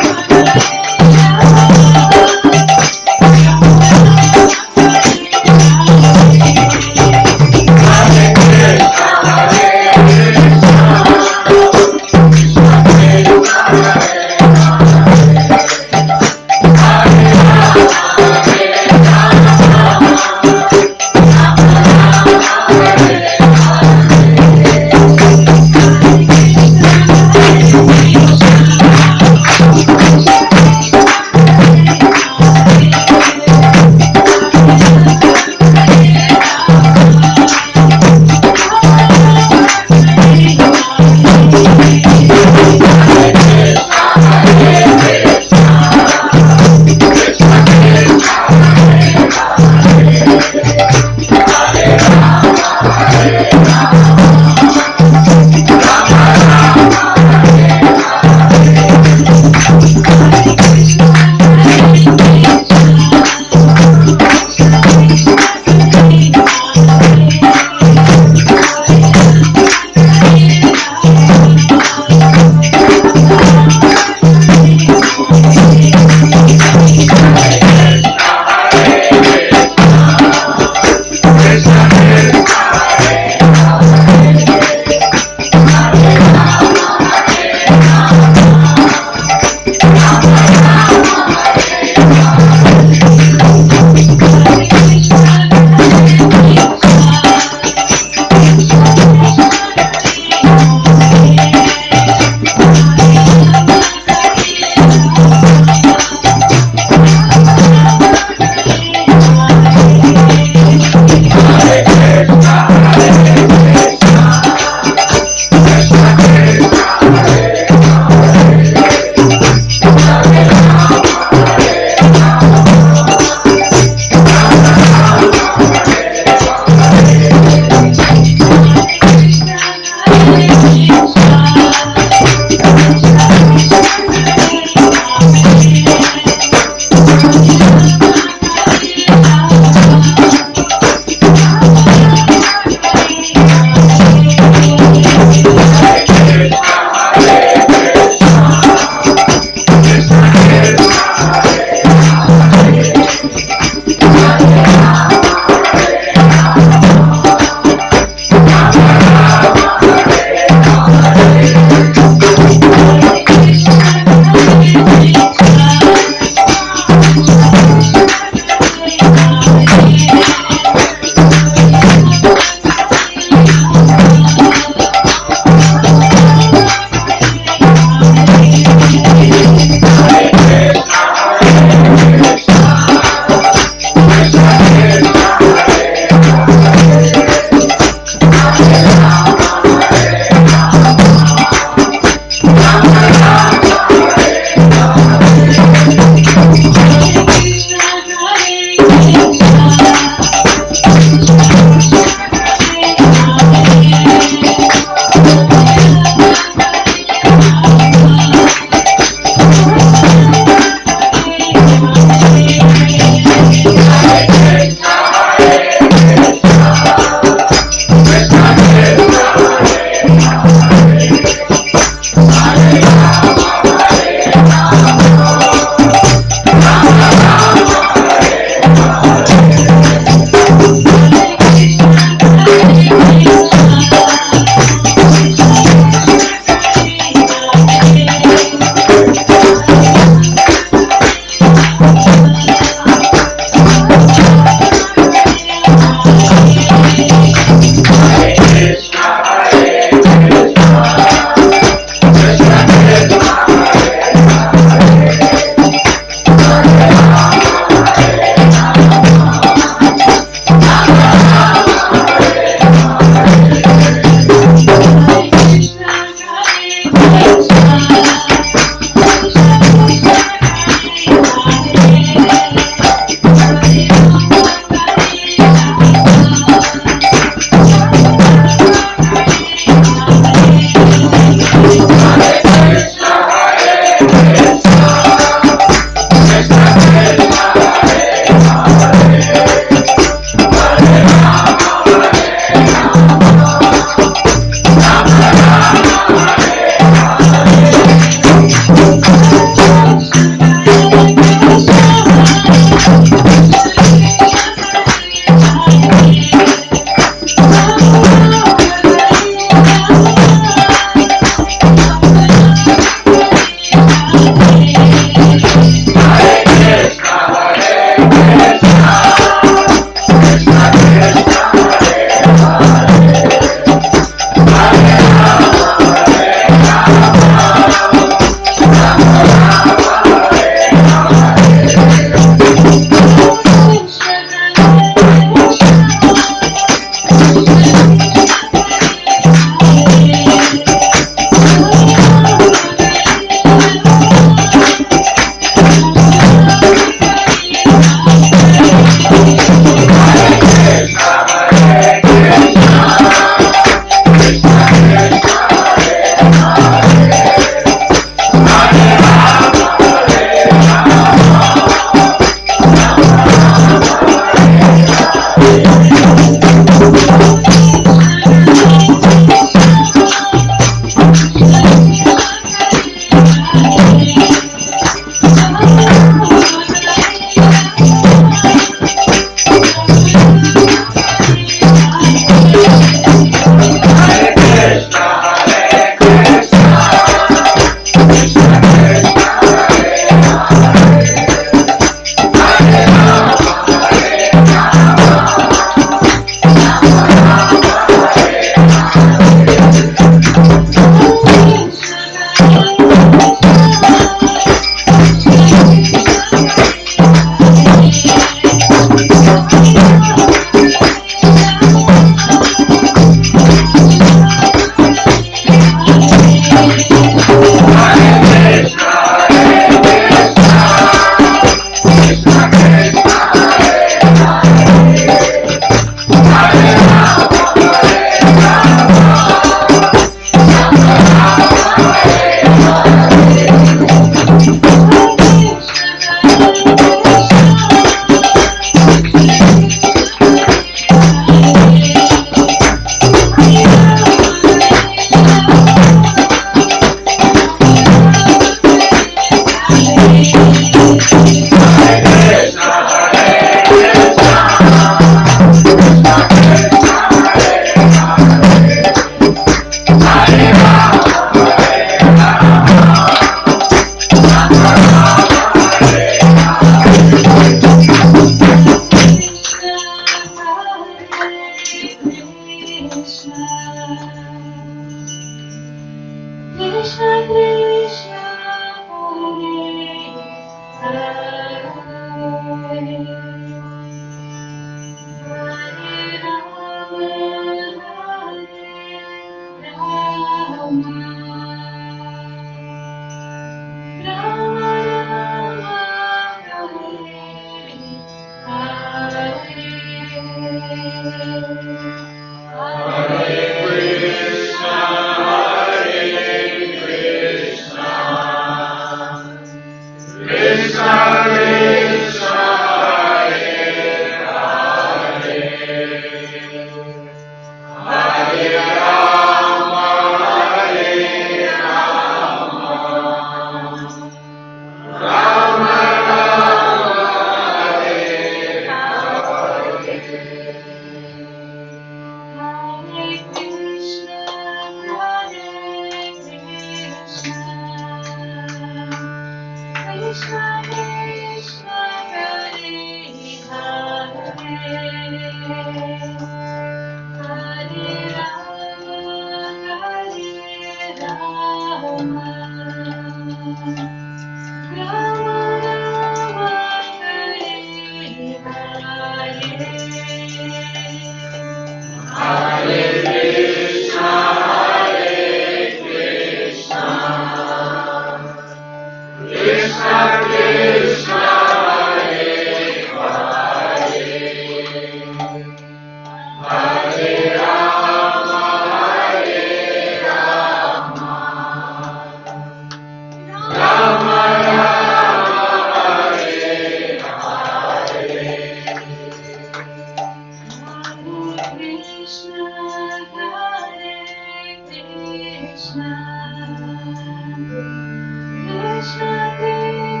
Krishna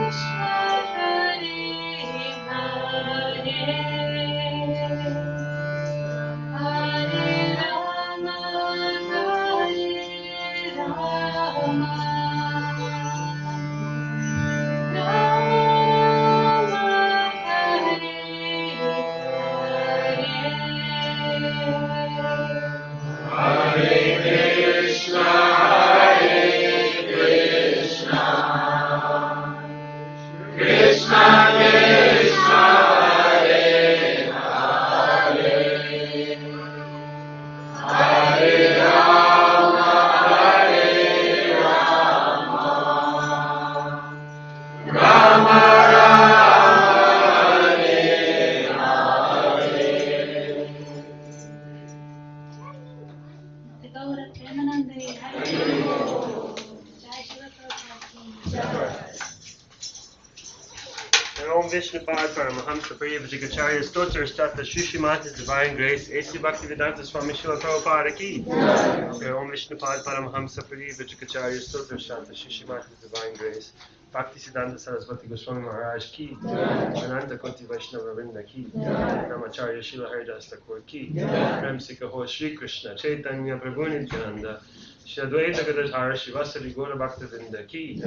And Om Vishnupad Paramahamsa Pariyavajikacharya Stotra Stata Shushimata's Divine Grace A.C. Bhaktivedanta Swami Srila Prabhupada Ki. Om Vishnupad Paramahamsa Pariyavajikacharya Stotra Stata Shushimata's Divine Grace Bhaktisiddhanta Saraswati Goswami Maharaj Ki. Ananta Koti Vaishnava Vrinda Ki. Namacharya Srila Haridas Thakur Ki. Prem Sikho Shri Krishna Chaitanya Prabhu Nityananda Shri Advaita Gadadhara Shivasari Gaura Bhaktivinda Ki.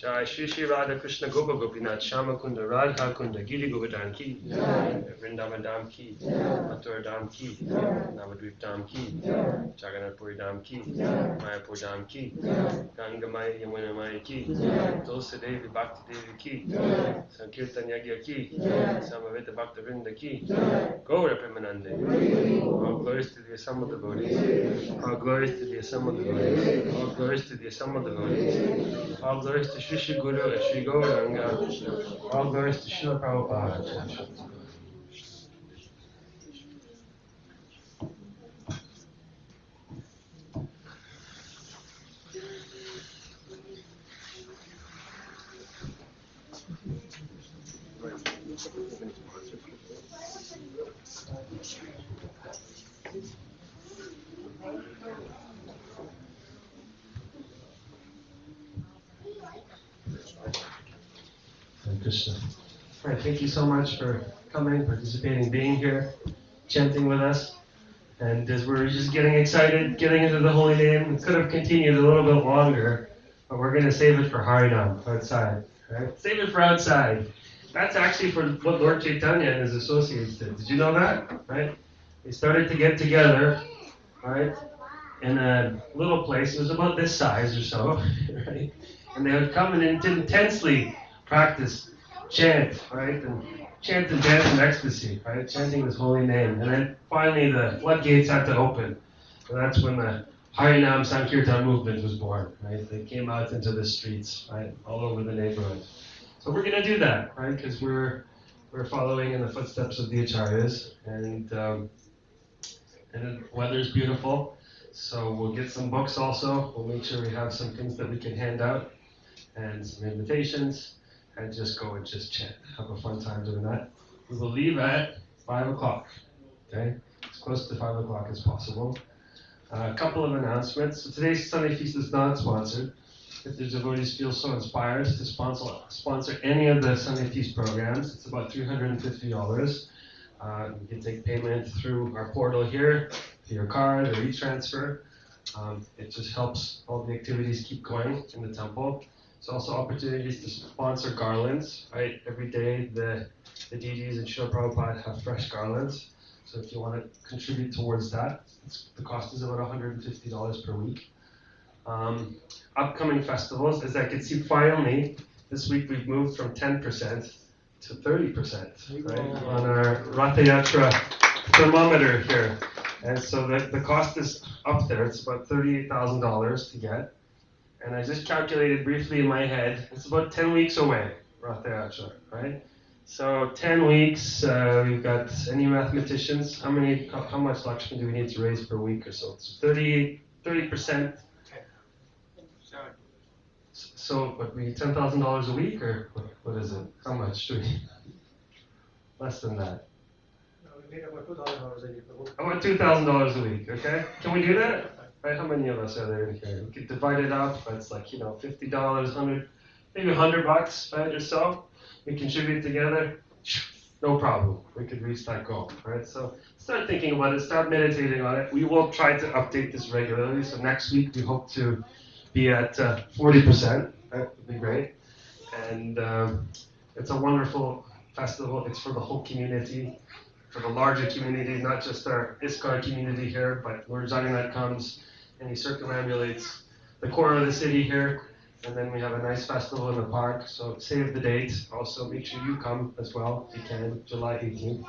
Jai Shri Shri Radha Krishna Gopa Gopinath Shama Kunda Radha Kunda Giri Govardhan Ki. Vrindavan Dham Ki. Mathura Dham Ki. Navadvip Dham Ki. Jagannath Puri Dham Ki. Mayapur Dham Ki. Ganga Maya Yamuna Maya Ki. Tulsi Devi Bhakti Devi Ki. Sankirtan Yagya Ki. Samaveta Bhakta Vrinda Ki. Gaura Premanande. All glories to the assembled devotees. All glories to the assembled devotees. All glories to the assembled devotees. All glories to Shri Shri Guru and Shri Gauranga. All glories to Srila Prabhupada. Hare Krishna. All right, thank you so much for coming, participating, being here, chanting with us. And as we're just getting excited, getting into the holy name, we could have continued a little bit longer, but we're going to save it for Harinam, outside. Right? Save it for outside. That's actually for what Lord Chaitanya and his associates did. Did you know that? Right? They started to get together, right, in a little place. It was about this size or so, right? And they would come and intensely practice, chant, right? And chant and dance in ecstasy, right? Chanting his holy name. And then finally the floodgates had to open. And that's when the Harinam Sankirtan movement was born, right? They came out into the streets, right? All over the neighborhood. So we're going to do that, right? Because we're following in the footsteps of the Acharyas. And the weather's beautiful. So we'll get some books also. We'll make sure we have some things that we can hand out and some invitations. And just go and just chant. Have a fun time doing that. We will leave at 5 o'clock. Okay? As close to 5 o'clock as possible. A couple of announcements. So today's Sunday Feast is not sponsored. If the devotees feel so inspired to sponsor any of the Sunday Feast programs, it's about $350. You can take payment through our portal here, through your card or e-transfer. It just helps all the activities keep going in the temple. There's also opportunities to sponsor garlands, right? Every day the deities and Srila Prabhupada have fresh garlands. So if you want to contribute towards that, the cost is about $150 per week. Upcoming festivals, as I can see finally, this week we've moved from 10% to 30%, right? On our Ratha Yatra thermometer here. And so the cost is up there. It's about $38,000 to get. And I just calculated briefly in my head, it's about 10 weeks away, Ratha Yatra, right? So 10 weeks, we've got any mathematicians? How much Lakshmi do we need to raise per week or so? So 30%. So what, we need $10,000 a week, or what is it? How much do we? Less than that. No, we need about $2,000 a year. About $2,000 a week, okay? Can we do that? Right, how many of us are there in here? We could divide it up, but it's like, $50, 100, maybe $100, right, or so. We contribute together, no problem. We could reach that goal, right? So start thinking about it, start meditating on it. We will try to update this regularly. So next week we hope to be at 40%. That would be great. And it's a wonderful festival. It's for the whole community, for the larger community, not just our ISKCON community here, but Lord Jagannath comes and he circumambulates the core of the city here. And then we have a nice festival in the park. So save the date. Also make sure you come as well if you can, July 18th.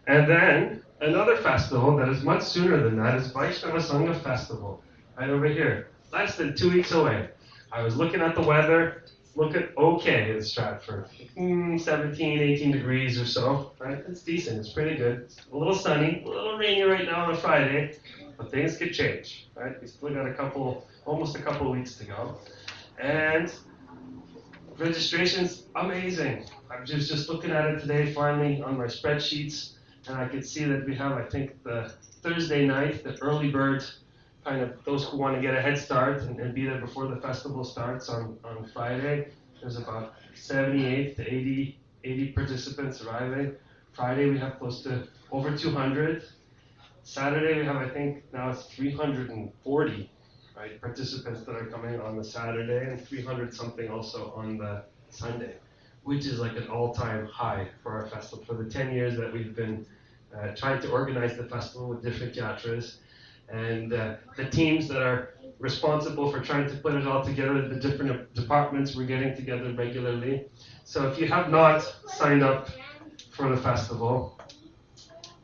And then another festival that is much sooner than that is Vaishnava Sangha Festival, right over here. Less than 2 weeks away. I was looking at the weather. Look at okay in Stratford. 17, 18 degrees or so, right? It's decent. It's pretty good. It's a little sunny, a little rainy right now on a Friday, but things could change, right? We still got almost a couple weeks to go. And Registration's amazing. I was just looking at it today finally on my spreadsheets, and I could see that we have, I think, the Thursday night, the early bird, kind of those who want to get a head start and be there before the festival starts on Friday. There's about 78 to 80 participants arriving. Friday we have close to over 200. Saturday we have, I think, now it's 340, right, participants that are coming on the Saturday, and 300 something also on the Sunday, which is like an all-time high for our festival. For the 10 years that we've been trying to organize the festival with different yatras, and the teams that are responsible for trying to put it all together, the different departments, we're getting together regularly. So if you have not signed up for the festival,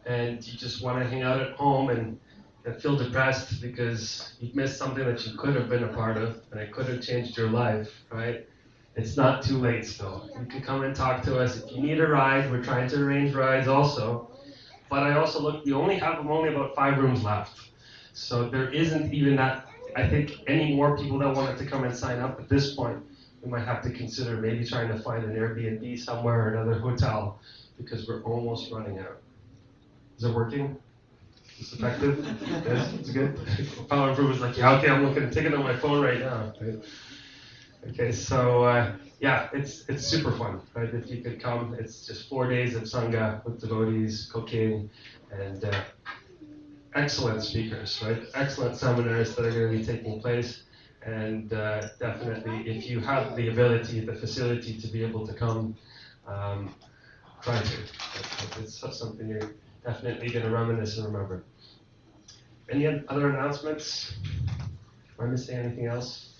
and you just want to hang out at home and feel depressed because you've missed something that you could have been a part of and it could have changed your life, right? It's not too late still. You can come and talk to us. If you need a ride, we're trying to arrange rides also. But I also look, you only have only about 5 rooms left. So there isn't even that, I think, any more people that wanted to come and sign up at this point. We might have to consider maybe trying to find an Airbnb somewhere or another hotel because we're almost running out. Is it working? Is it effective? Yes, it's good. Power Improve was like, yeah, okay, I'm looking at taking it on my phone right now. Right? Okay, so yeah, it's super fun, right? If you could come, it's just 4 days of Sangha with devotees, cooking, and excellent speakers, right? Excellent seminars that are going to be taking place. And definitely, if you have the ability, the facility to be able to come, try to. It's something you're definitely going to reminisce and remember. Any other announcements? Am I missing anything else?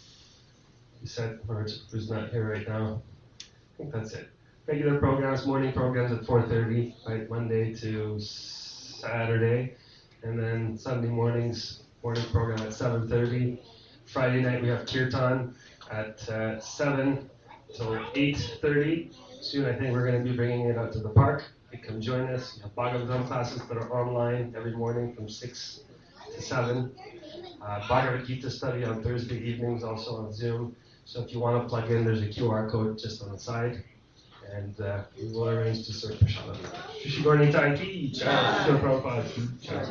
You said, or who's not here right now? I think that's it. Regular programs, morning programs at 4:30, right, Monday to Saturday. And then Sunday mornings, morning program at 7:30. Friday night we have Kirtan at 7 till 8:30. Soon I think we're going to be bringing it out to the park. You come join us. We have Bhagavatam classes that are online every morning from 6 to 7. Bhagavad Gita study on Thursday evenings also on Zoom. So if you want to plug in, there's a QR code just on the side. And we will arrange to serve Prashadam. Shri Gaura Nitai ki jai. Shri Prabhupada ki jai.